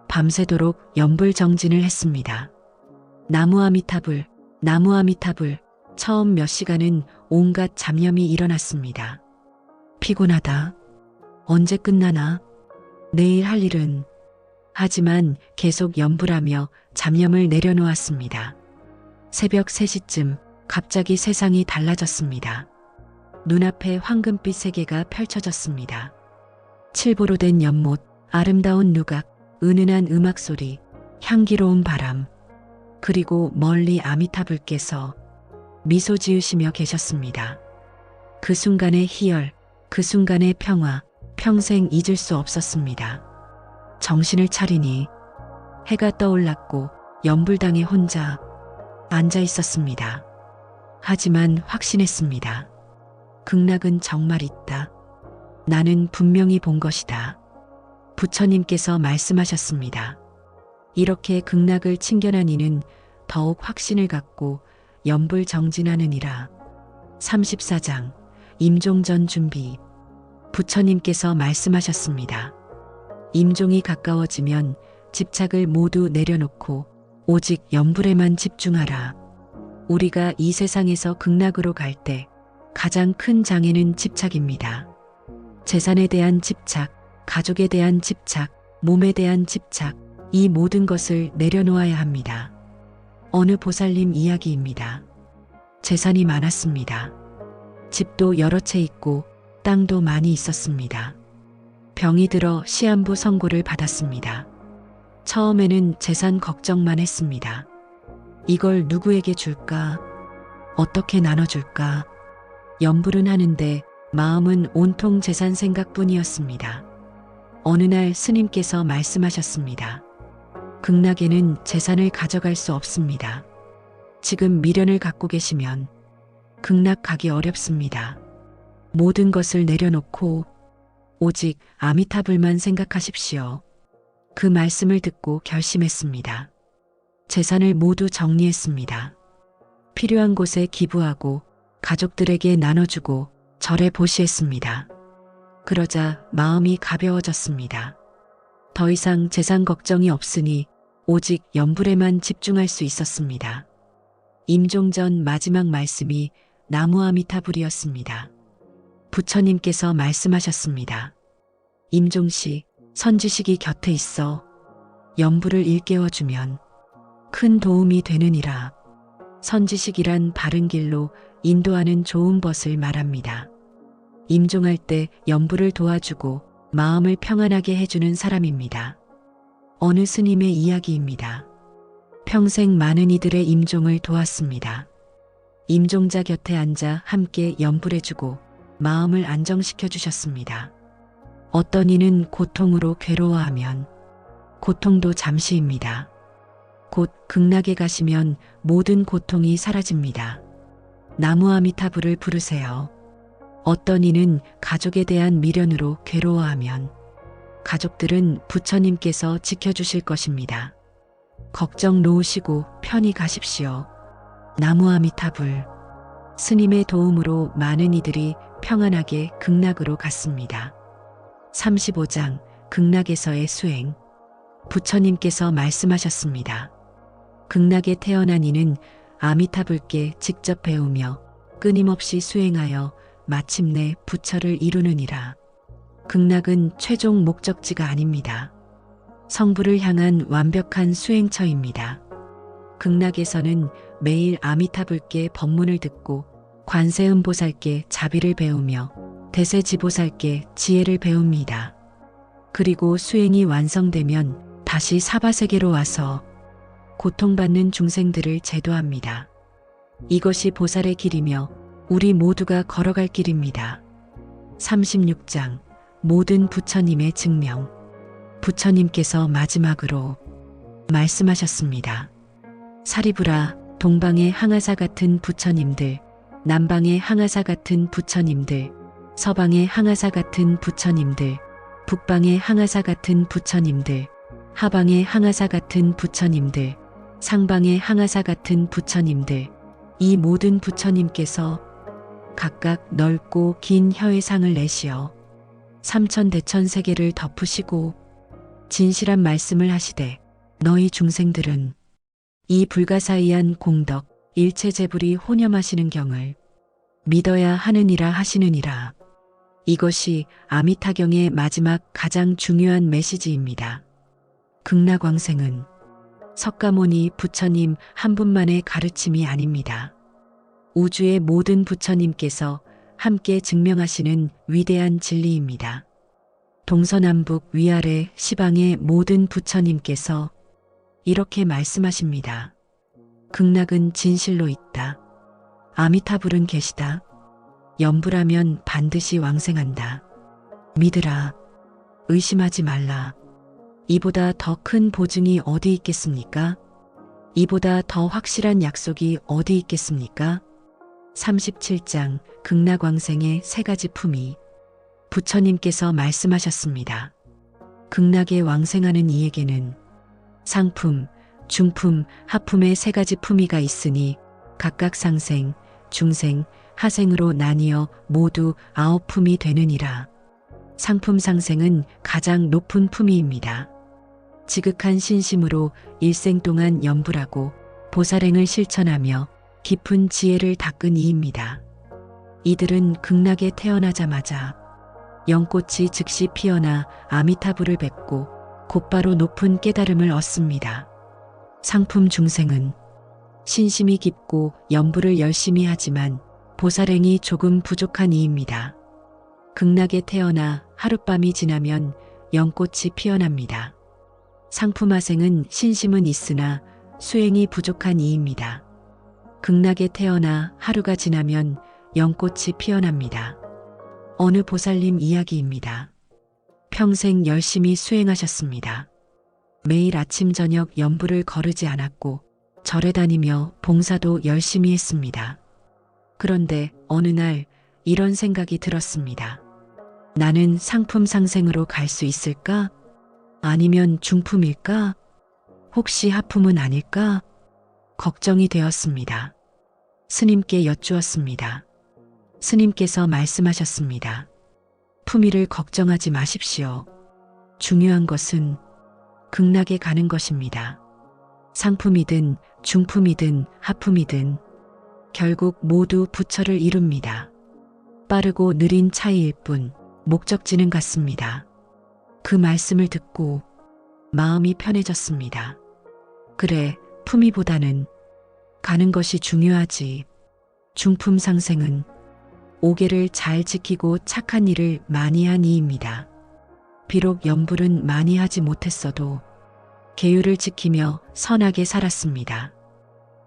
Speaker 1: 밤새도록 염불 정진을 했습니다. 나무아미타불, 나무아미타불. 처음 몇 시간은 온갖 잡념이 일어났습니다. 피곤하다. 언제 끝나나? 내일 할 일은? 하지만 계속 염불하며 잡념을 내려놓았습니다. 새벽 3시쯤 갑자기 세상이 달라졌습니다. 눈앞에 황금빛 세계가 펼쳐졌습니다. 칠보로 된 연못, 아름다운 누각, 은은한 음악 소리, 향기로운 바람, 그리고 멀리 아미타불께서 미소 지으시며 계셨습니다. 그 순간의 희열, 그 순간의 평화, 평생 잊을 수 없었습니다. 정신을 차리니 해가 떠올랐고 염불당에 혼자 앉아 있었습니다. 하지만 확신했습니다. 극락은 정말 있다. 나는 분명히 본 것이다. 부처님께서 말씀하셨습니다. 이렇게 극락을 칭견한 이는 더욱 확신을 갖고 연불 정진하느니라. 34장 임종전 준비. 부처님께서 말씀하셨습니다. 임종이 가까워지면 집착을 모두 내려놓고 오직 연불에만 집중하라. 우리가 이 세상에서 극락으로 갈 때 가장 큰 장애는 집착입니다. 재산에 대한 집착, 가족에 대한 집착, 몸에 대한 집착, 이 모든 것을 내려놓아야 합니다. 어느 보살님 이야기입니다. 재산이 많았습니다. 집도 여러 채 있고 땅도 많이 있었습니다. 병이 들어 시한부 선고를 받았습니다. 처음에는 재산 걱정만 했습니다. 이걸 누구에게 줄까? 어떻게 나눠줄까? 염불은 하는데 마음은 온통 재산 생각뿐이었습니다. 어느 날 스님께서 말씀하셨습니다. 극락에는 재산을 가져갈 수 없습니다. 지금 미련을 갖고 계시면 극락 가기 어렵습니다. 모든 것을 내려놓고 오직 아미타불만 생각하십시오. 그 말씀을 듣고 결심했습니다. 재산을 모두 정리했습니다. 필요한 곳에 기부하고 가족들에게 나눠주고 절에 보시했습니다. 그러자 마음이 가벼워졌습니다. 더 이상 재산 걱정이 없으니 오직 연불에만 집중할 수 있었습니다. 임종전 마지막 말씀이 나무아미타불이었습니다. 부처님께서 말씀하셨습니다. 임종씨, 선지식이 곁에 있어 연불을 일깨워주면 큰 도움이 되느니라. 선지식이란 바른 길로 인도하는 좋은 벗을 말합니다. 임종할 때 연불을 도와주고 마음을 평안하게 해주는 사람입니다. 어느 스님의 이야기입니다. 평생 많은 이들의 임종을 도왔습니다. 임종자 곁에 앉아 함께 연불해주고 마음을 안정시켜 주셨습니다. 어떤 이는 고통으로 괴로워하면 고통도 잠시입니다. 곧 극락에 가시면 모든 고통이 사라집니다. 나무아미타불을 부르세요. 어떤 이는 가족에 대한 미련으로 괴로워하면 가족들은 부처님께서 지켜주실 것입니다. 걱정 놓으시고 편히 가십시오. 나무아미타불. 스님의 도움으로 많은 이들이 평안하게 극락으로 갔습니다. 35장 극락에서의 수행. 부처님께서 말씀하셨습니다. 극락에 태어난 이는 아미타불께 직접 배우며 끊임없이 수행하여 마침내 부처를 이루느니라. 극락은 최종 목적지가 아닙니다. 성부를 향한 완벽한 수행처입니다. 극락에서는 매일 아미타불께 법문을 듣고 관세음보살께 자비를 배우며 대세지보살께 지혜를 배웁니다. 그리고 수행이 완성되면 다시 사바세계로 와서 고통받는 중생들을 제도합니다. 이것이 보살의 길이며 우리 모두가 걸어갈 길입니다. 36장 모든 부처님의 증명. 부처님께서 마지막으로 말씀하셨습니다. 사리부라, 동방의 항아사 같은 부처님들, 남방의 항아사 같은 부처님들, 서방의 항아사 같은 부처님들, 북방의 항아사 같은 부처님들, 하방의 항아사 같은 부처님들, 상방의 항아사 같은 부처님들, 이 모든 부처님께서 각각 넓고 긴 혀의 상을 내시어 삼천대천세계를 덮으시고 진실한 말씀을 하시되 너희 중생들은 이 불가사의한 공덕 일체재불이 혼염하시는 경을 믿어야 하느니라 하시느니라. 이것이 아미타경의 마지막 가장 중요한 메시지입니다. 극락왕생은 석가모니 부처님 한 분만의 가르침이 아닙니다. 우주의 모든 부처님께서 함께 증명하시는 위대한 진리입니다. 동서남북 위아래 시방의 모든 부처님께서 이렇게 말씀하십니다. 극락은 진실로 있다. 아미타불은 계시다. 염불하면 반드시 왕생한다. 믿으라. 의심하지 말라. 이보다 더 큰 보증이 어디 있겠습니까? 이보다 더 확실한 약속이 어디 있겠습니까? 37장 극락왕생의 세 가지 품위. 부처님께서 말씀하셨습니다. 극락에 왕생하는 이에게는 상품, 중품, 하품의 세 가지 품위가 있으니 각각 상생, 중생, 하생으로 나뉘어 모두 9품이 되느니라. 상품 상생은 가장 높은 품위입니다. 지극한 신심으로 일생 동안 염불하고 보살행을 실천하며 깊은 지혜를 닦은 이입니다. 이들은 극락에 태어나자마자 연꽃이 즉시 피어나 아미타불을 뵙고 곧바로 높은 깨달음을 얻습니다. 상품 중생은 신심이 깊고 염불을 열심히 하지만 보살행이 조금 부족한 이입니다. 극락에 태어나 하룻밤이 지나면 연꽃이 피어납니다. 상품하생은 신심은 있으나 수행이 부족한 이입니다. 극락에 태어나 하루가 지나면 연꽃이 피어납니다. 어느 보살님 이야기입니다. 평생 열심히 수행하셨습니다. 매일 아침 저녁 염불을 거르지 않았고 절에 다니며 봉사도 열심히 했습니다. 그런데 어느 날 이런 생각이 들었습니다. 나는 상품 상생으로 갈 수 있을까? 아니면 중품일까? 혹시 하품은 아닐까? 걱정이 되었습니다. 스님께 여쭈었습니다. 스님께서 말씀하셨습니다. 품위를 걱정하지 마십시오. 중요한 것은 극락에 가는 것입니다. 상품이든 중품이든 하품이든 결국 모두 부처를 이룹니다. 빠르고 느린 차이일 뿐 목적지는 같습니다. 그 말씀을 듣고 마음이 편해졌습니다. 그래, 품위보다는 가는 것이 중요하지. 중품 상생은 오계를 잘 지키고 착한 일을 많이 한 이입니다. 비록 염불은 많이 하지 못했어도 계율을 지키며 선하게 살았습니다.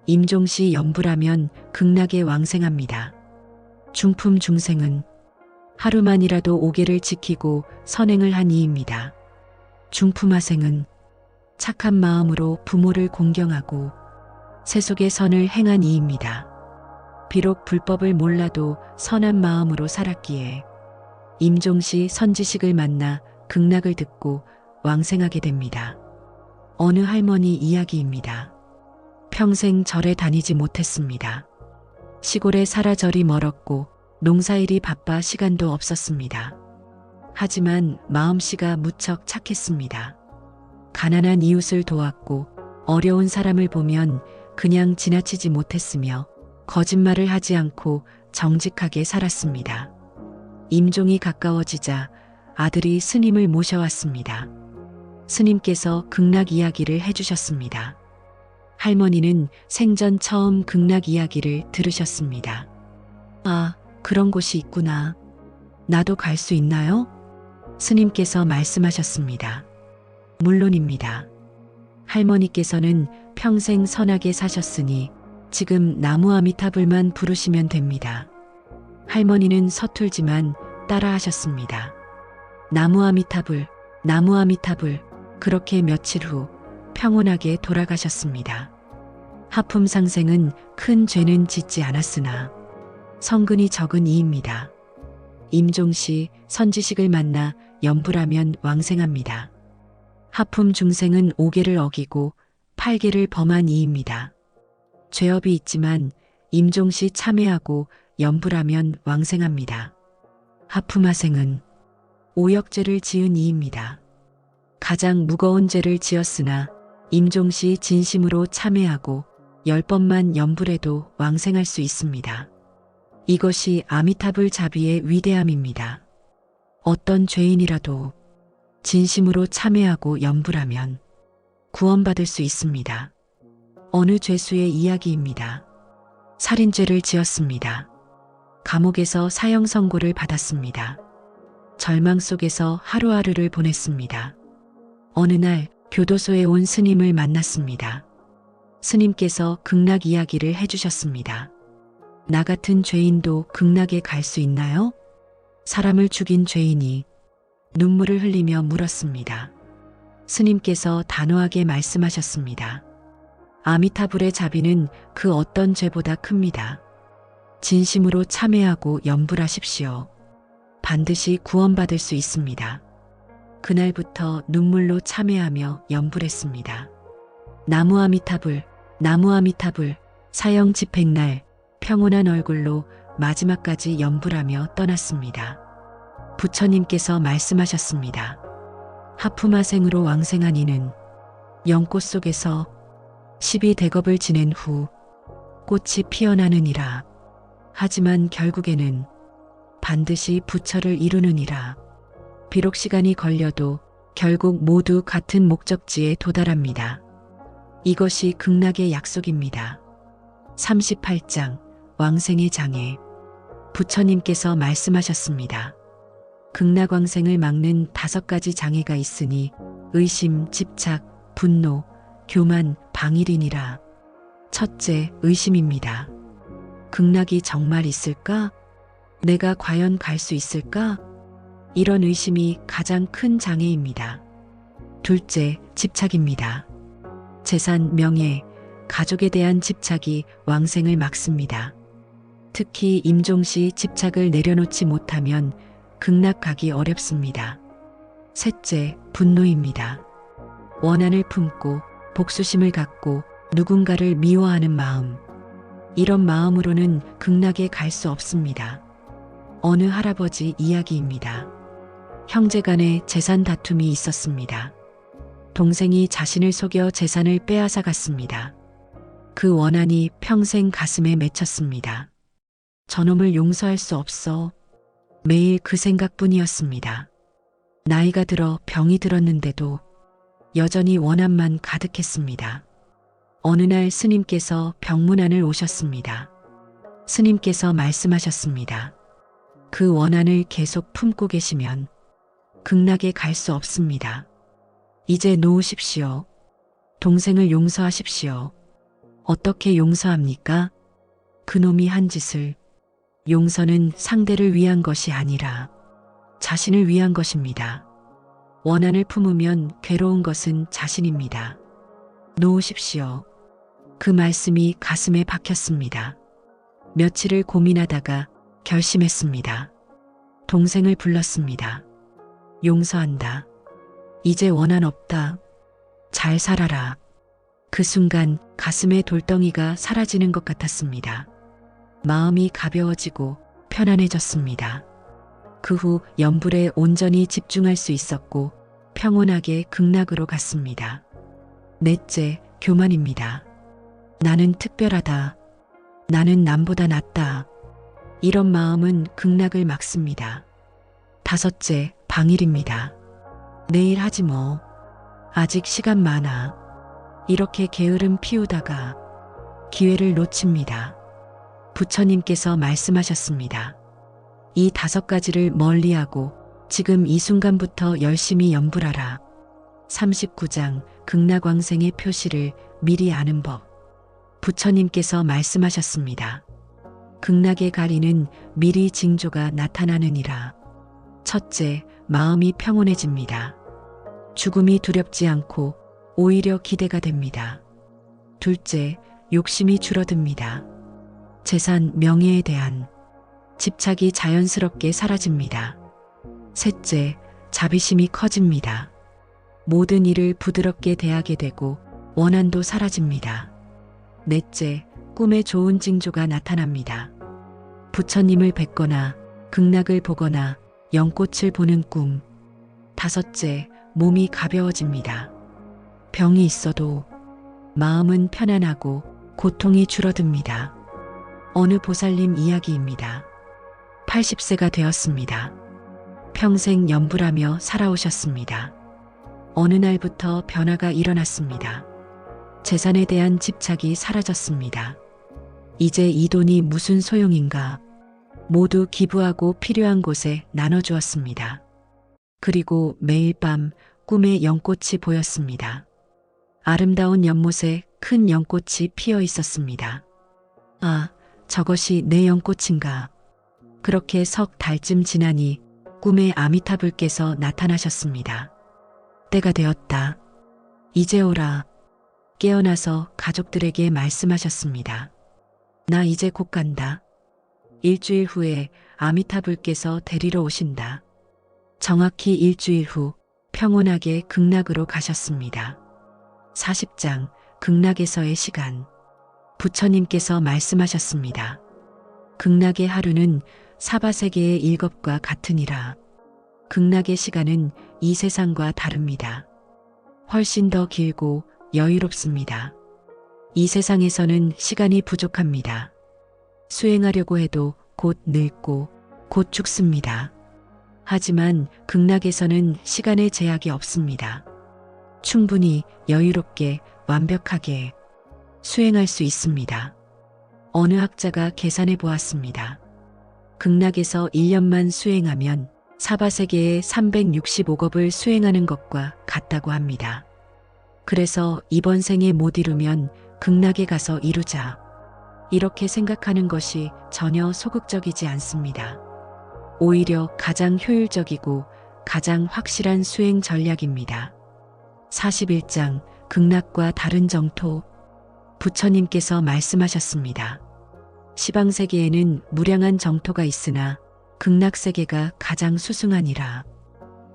Speaker 1: 임종시 염불하면 극락에 왕생합니다. 중품 중생은 하루만이라도 오계를 지키고 선행을 한 이입니다. 중품하생은 착한 마음으로 부모를 공경하고 세속의 선을 행한 이입니다. 비록 불법을 몰라도 선한 마음으로 살았기에 임종시 선지식을 만나 극락을 듣고 왕생하게 됩니다. 어느 할머니 이야기입니다. 평생 절에 다니지 못했습니다. 시골에 살아 절이 멀었고 농사일이 바빠 시간도 없었습니다. 하지만 마음씨가 무척 착했습니다. 가난한 이웃을 도왔고 어려운 사람을 보면 그냥 지나치지 못했으며 거짓말을 하지 않고 정직하게 살았습니다. 임종이 가까워지자 아들이 스님을 모셔왔습니다. 스님께서 극락 이야기를 해주셨습니다. 할머니는 생전 처음 극락 이야기를 들으셨습니다. 아, 그런 곳이 있구나. 나도 갈 수 있나요? 스님께서 말씀하셨습니다. 물론입니다. 할머니께서는 평생 선하게 사셨으니 지금 나무 아미타불만 부르시면 됩니다. 할머니는 서툴지만 따라하셨습니다. 나무 아미타불, 나무 아미타불. 그렇게 며칠 후 평온하게 돌아가셨습니다. 하품 상생은 큰 죄는 짓지 않았으나 성근이 적은 이입니다. 임종시 선지식을 만나 염불하면 왕생합니다. 하품 중생은 5계를 어기고 8계를 범한 이입니다. 죄업이 있지만 임종시 참회하고 염불하면 왕생합니다. 하품하생은 오역죄를 지은 이입니다. 가장 무거운 죄를 지었으나 임종시 진심으로 참회하고 10번만 염불해도 왕생할 수 있습니다. 이것이 아미타불 자비의 위대함입니다. 어떤 죄인이라도 진심으로 참회하고 염불하면 구원받을 수 있습니다. 어느 죄수의 이야기입니다. 살인죄를 지었습니다. 감옥에서 사형 선고를 받았습니다. 절망 속에서 하루하루를 보냈습니다. 어느 날 교도소에 온 스님을 만났습니다. 스님께서 극락 이야기를 해주셨습니다. 나 같은 죄인도 극락에 갈 수 있나요? 사람을 죽인 죄인이 눈물을 흘리며 물었습니다. 스님께서 단호하게 말씀하셨습니다. 아미타불의 자비는 그 어떤 죄보다 큽니다. 진심으로 참회하고 염불하십시오. 반드시 구원받을 수 있습니다. 그날부터 눈물로 참회하며 염불했습니다. 나무 아미타불, 나무 아미타불. 사형 집행날 평온한 얼굴로 마지막까지 염불하며 떠났습니다. 부처님께서 말씀하셨습니다. 하품화생으로 왕생한 이는 연꽃 속에서 12대겁을 지낸 후 꽃이 피어나느니라. 하지만 결국에는 반드시 부처를 이루느니라. 비록 시간이 걸려도 결국 모두 같은 목적지에 도달합니다. 이것이 극락의 약속입니다. 38장 왕생의 장애. 부처님께서 말씀하셨습니다. 극락왕생을 막는 5가지 장애가 있으니 의심, 집착, 분노, 교만, 방일이니라. 첫째, 의심입니다. 극락이 정말 있을까? 내가 과연 갈 수 있을까? 이런 의심이 가장 큰 장애입니다. 둘째, 집착입니다. 재산, 명예, 가족에 대한 집착이 왕생을 막습니다. 특히 임종시 집착을 내려놓지 못하면 극락 가기 어렵습니다. 셋째, 분노입니다. 원한을 품고 복수심을 갖고 누군가를 미워하는 마음. 이런 마음으로는 극락에 갈 수 없습니다. 어느 할아버지 이야기입니다. 형제간에 재산 다툼이 있었습니다. 동생이 자신을 속여 재산을 빼앗아 갔습니다. 그 원한이 평생 가슴에 맺혔습니다. 저놈을 용서할 수 없어. 매일 그 생각뿐이었습니다. 나이가 들어 병이 들었는데도 여전히 원한만 가득했습니다. 어느 날 스님께서 병문안을 오셨습니다. 스님께서 말씀하셨습니다. 그 원한을 계속 품고 계시면 극락에 갈 수 없습니다. 이제 놓으십시오. 동생을 용서하십시오. 어떻게 용서합니까? 그놈이 한 짓을. 용서는 상대를 위한 것이 아니라 자신을 위한 것입니다. 원한을 품으면 괴로운 것은 자신입니다. 놓으십시오. 그 말씀이 가슴에 박혔습니다. 며칠을 고민하다가 결심했습니다. 동생을 불렀습니다. 용서한다. 이제 원한 없다. 잘 살아라. 그 순간 가슴의 돌덩이가 사라지는 것 같았습니다. 마음이 가벼워지고 편안해졌습니다. 그 후 염불에 온전히 집중할 수 있었고 평온하게 극락으로 갔습니다. 넷째, 교만입니다. 나는 특별하다. 나는 남보다 낫다. 이런 마음은 극락을 막습니다. 다섯째, 방일입니다. 내일 하지 뭐. 아직 시간 많아. 이렇게 게으름 피우다가 기회를 놓칩니다. 부처님께서 말씀하셨습니다. 이 5가지를 멀리하고 지금 이 순간부터 열심히 염불하라. 39장 극락왕생의 표시를 미리 아는 법. 부처님께서 말씀하셨습니다. 극락의 가리는 미리 징조가 나타나느니라. 첫째, 마음이 평온해집니다. 죽음이 두렵지 않고 오히려 기대가 됩니다. 둘째, 욕심이 줄어듭니다. 재산, 명예에 대한 집착이 자연스럽게 사라집니다. 셋째, 자비심이 커집니다. 모든 일을 부드럽게 대하게 되고 원한도 사라집니다. 넷째, 꿈에 좋은 징조가 나타납니다. 부처님을 뵙거나 극락을 보거나 연꽃을 보는 꿈. 다섯째, 몸이 가벼워집니다. 병이 있어도 마음은 편안하고 고통이 줄어듭니다. 어느 보살님 이야기입니다. 80세가 되었습니다. 평생 염불하며 살아오셨습니다. 어느 날부터 변화가 일어났습니다. 재산에 대한 집착이 사라졌습니다. 이제 이 돈이 무슨 소용인가? 모두 기부하고 필요한 곳에 나눠주었습니다. 그리고 매일 밤 꿈에 연꽃이 보였습니다. 아름다운 연못에 큰 연꽃이 피어 있었습니다. 아, 저것이 내 연꽃인가? 그렇게 석 달쯤 지나니 꿈에 아미타불께서 나타나셨습니다. 때가 되었다. 이제 오라. 깨어나서 가족들에게 말씀하셨습니다. 나 이제 곧 간다. 일주일 후에 아미타불께서 데리러 오신다. 정확히 일주일 후 평온하게 극락으로 가셨습니다. 40장 극락에서의 시간. 부처님께서 말씀하셨습니다. 극락의 하루는 사바세계의 일겁과 같으니라. 극락의 시간은 이 세상과 다릅니다. 훨씬 더 길고 여유롭습니다. 이 세상에서는 시간이 부족합니다. 수행하려고 해도 곧 늙고 곧 죽습니다. 하지만 극락에서는 시간의 제약이 없습니다. 충분히 여유롭게 완벽하게 수행할 수 있습니다. 어느 학자가 계산해 보았습니다. 극락에서 1년만 수행하면 사바세계의 365겁을 수행하는 것과 같다고 합니다. 그래서 이번 생에 못 이루면 극락에 가서 이루자. 이렇게 생각하는 것이 전혀 소극적이지 않습니다. 오히려 가장 효율적이고 가장 확실한 수행 전략입니다. 41장 극락과 다른 정토. 부처님께서 말씀하셨습니다. 시방세계에는 무량한 정토가 있으나 극락세계가 가장 수승하니라.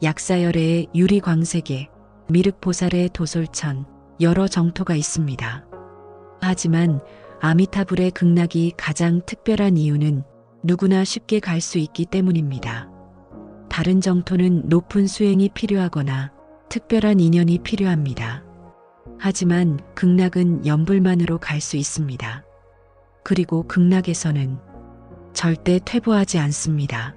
Speaker 1: 약사열애의 유리광세계, 미륵보살의 도솔천, 여러 정토가 있습니다. 하지만 아미타불의 극락이 가장 특별한 이유는 누구나 쉽게 갈 수 있기 때문입니다. 다른 정토는 높은 수행이 필요하거나 특별한 인연이 필요합니다. 하지만 극락은 연불만으로 갈 수 있습니다. 그리고 극락에서는 절대 퇴보하지 않습니다.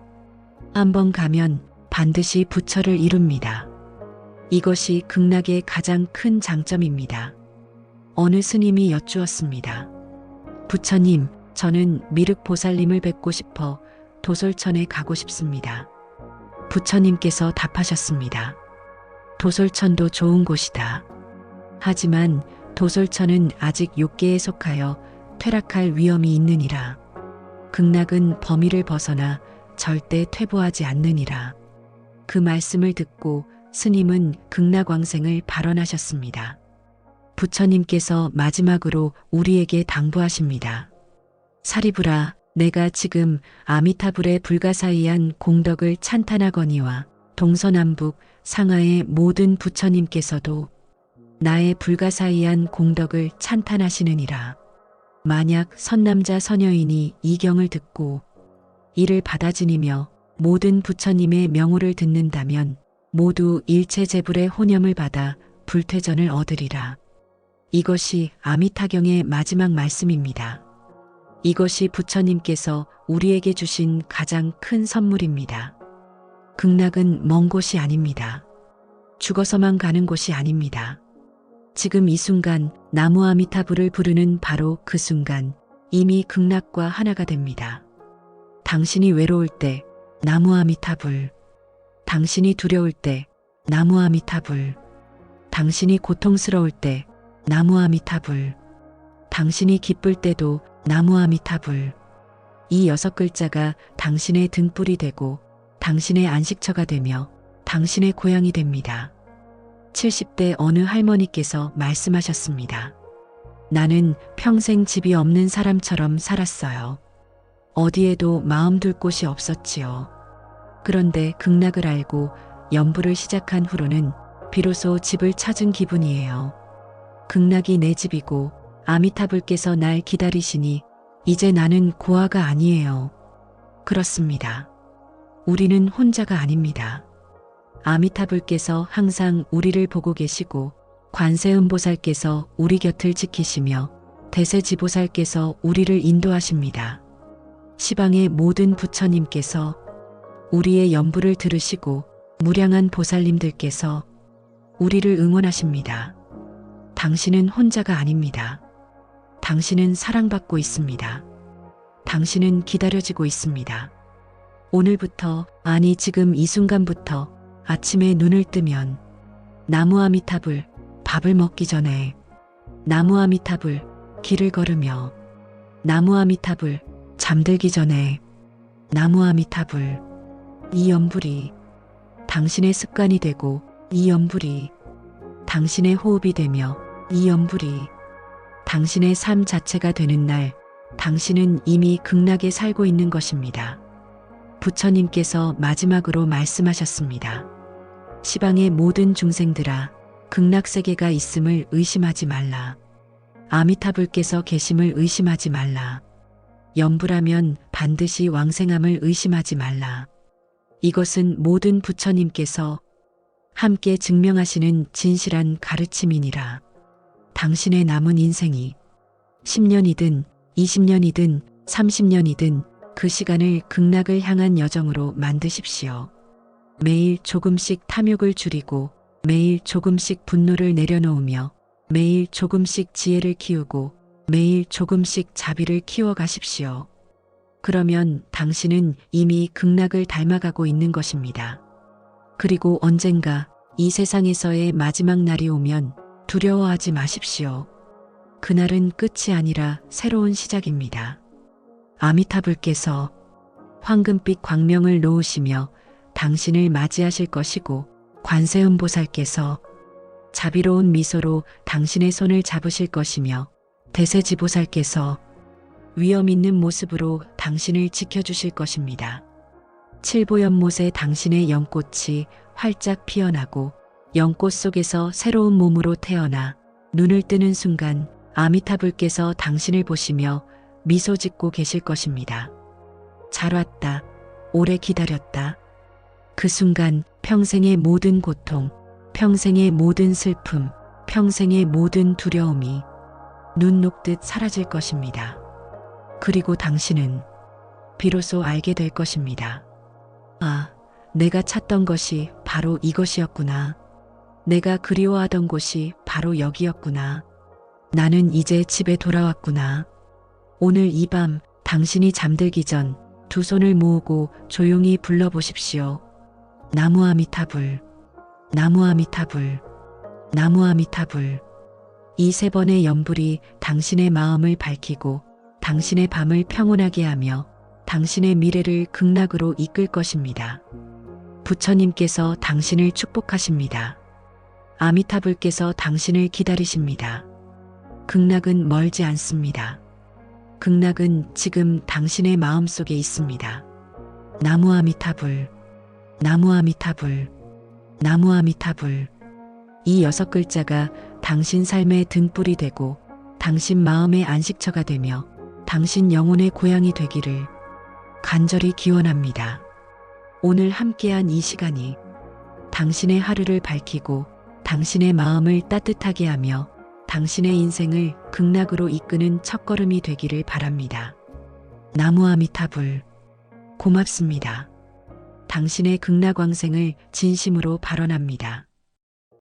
Speaker 1: 한번 가면 반드시 부처를 이룹니다. 이것이 극락의 가장 큰 장점입니다. 어느 스님이 여쭈었습니다. 부처님, 저는 미륵보살님을 뵙고 싶어 도솔천에 가고 싶습니다. 부처님께서 답하셨습니다. 도솔천도 좋은 곳이다. 하지만 도솔천은 아직 욕계에 속하여 퇴락할 위험이 있느니라. 극락은 범위를 벗어나 절대 퇴보하지 않느니라. 그 말씀을 듣고 스님은 극락왕생을 발언하셨습니다. 부처님께서 마지막으로 우리에게 당부하십니다. 사리부라, 내가 지금 아미타불의 불가사의한 공덕을 찬탄하거니와 동서남북 상하의 모든 부처님께서도 나의 불가사의한 공덕을 찬탄하시느니라. 만약 선남자 선여인이 이 경을 듣고 이를 받아지니며 모든 부처님의 명호를 듣는다면 모두 일체재불의 혼염을 받아 불퇴전을 얻으리라. 이것이 아미타경의 마지막 말씀입니다. 이것이 부처님께서 우리에게 주신 가장 큰 선물입니다. 극락은 먼 곳이 아닙니다. 죽어서만 가는 곳이 아닙니다. 지금 이 순간 나무 아미타불을 부르는 바로 그 순간 이미 극락과 하나가 됩니다. 당신이 외로울 때 나무 아미타불, 당신이 두려울 때 나무 아미타불, 당신이 고통스러울 때 나무 아미타불, 당신이 기쁠 때도 나무 아미타불. 이 6글자가 당신의 등불이 되고 당신의 안식처가 되며 당신의 고향이 됩니다. 70대 어느 할머니께서 말씀하셨습니다. 나는 평생 집이 없는 사람처럼 살았어요. 어디에도 마음 둘 곳이 없었지요. 그런데 극락을 알고 연부를 시작한 후로는 비로소 집을 찾은 기분이에요. 극락이 내 집이고 아미타불께서 날 기다리시니 이제 나는 고아가 아니에요. 그렇습니다. 우리는 혼자가 아닙니다. 아미타불께서 항상 우리를 보고 계시고 관세음보살께서 우리 곁을 지키시며 대세지보살께서 우리를 인도하십니다. 시방의 모든 부처님께서 우리의 연부를 들으시고 무량한 보살님들께서 우리를 응원하십니다. 당신은 혼자가 아닙니다. 당신은 사랑받고 있습니다. 당신은 기다려지고 있습니다. 오늘부터, 아니 지금 이 순간부터 아침에 눈을 뜨면 나무 아미타불 밥을 먹기 전에 나무 아미타불 길을 걸으며 나무 아미타불 잠들기 전에 나무 아미타불 이 연불이 당신의 습관이 되고 이 연불이 당신의 호흡이 되며 이 연불이 당신의 삶 자체가 되는 날 당신은 이미 극락에 살고 있는 것입니다. 부처님께서 마지막으로 말씀하셨습니다. 시방의 모든 중생들아, 극락세계가 있음을 의심하지 말라. 아미타불께서 계심을 의심하지 말라. 염불하면 반드시 왕생함을 의심하지 말라. 이것은 모든 부처님께서 함께 증명하시는 진실한 가르침이니라. 당신의 남은 인생이 10년이든 20년이든 30년이든 그 시간을 극락을 향한 여정으로 만드십시오. 매일 조금씩 탐욕을 줄이고 매일 조금씩 분노를 내려놓으며 매일 조금씩 지혜를 키우고 매일 조금씩 자비를 키워가십시오. 그러면 당신은 이미 극락을 닮아가고 있는 것입니다. 그리고 언젠가 이 세상에서의 마지막 날이 오면 두려워하지 마십시오. 그날은 끝이 아니라 새로운 시작입니다. 아미타불께서 황금빛 광명을 놓으시며 당신을 맞이하실 것이고 관세음보살께서 자비로운 미소로 당신의 손을 잡으실 것이며 대세지보살께서 위엄 있는 모습으로 당신을 지켜주실 것입니다. 칠보연못에 당신의 연꽃이 활짝 피어나고 연꽃 속에서 새로운 몸으로 태어나 눈을 뜨는 순간 아미타불께서 당신을 보시며 미소 짓고 계실 것입니다. 잘 왔다. 오래 기다렸다. 그 순간 평생의 모든 고통, 평생의 모든 슬픔, 평생의 모든 두려움이 눈 녹듯 사라질 것입니다. 그리고 당신은 비로소 알게 될 것입니다. 아, 내가 찾던 것이 바로 이것이었구나. 내가 그리워하던 곳이 바로 여기였구나. 나는 이제 집에 돌아왔구나. 오늘 이 밤 당신이 잠들기 전 두 손을 모으고 조용히 불러보십시오. 나무 아미타불, 나무 아미타불, 나무 아미타불. 이 세 번의 연불이 당신의 마음을 밝히고 당신의 밤을 평온하게 하며 당신의 미래를 극락으로 이끌 것입니다. 부처님께서 당신을 축복하십니다. 아미타불께서 당신을 기다리십니다. 극락은 멀지 않습니다. 극락은 지금 당신의 마음속에 있습니다. 나무 아미타불, 나무 아미타불, 나무 아미타불. 이 6글자가 당신 삶의 등불이 되고 당신 마음의 안식처가 되며 당신 영혼의 고향이 되기를 간절히 기원합니다. 오늘 함께한 이 시간이 당신의 하루를 밝히고 당신의 마음을 따뜻하게 하며 당신의 인생을 극락으로 이끄는 첫걸음이 되기를 바랍니다. 나무 아미타불. 고맙습니다. 당신의 극락왕생을 진심으로 발언합니다.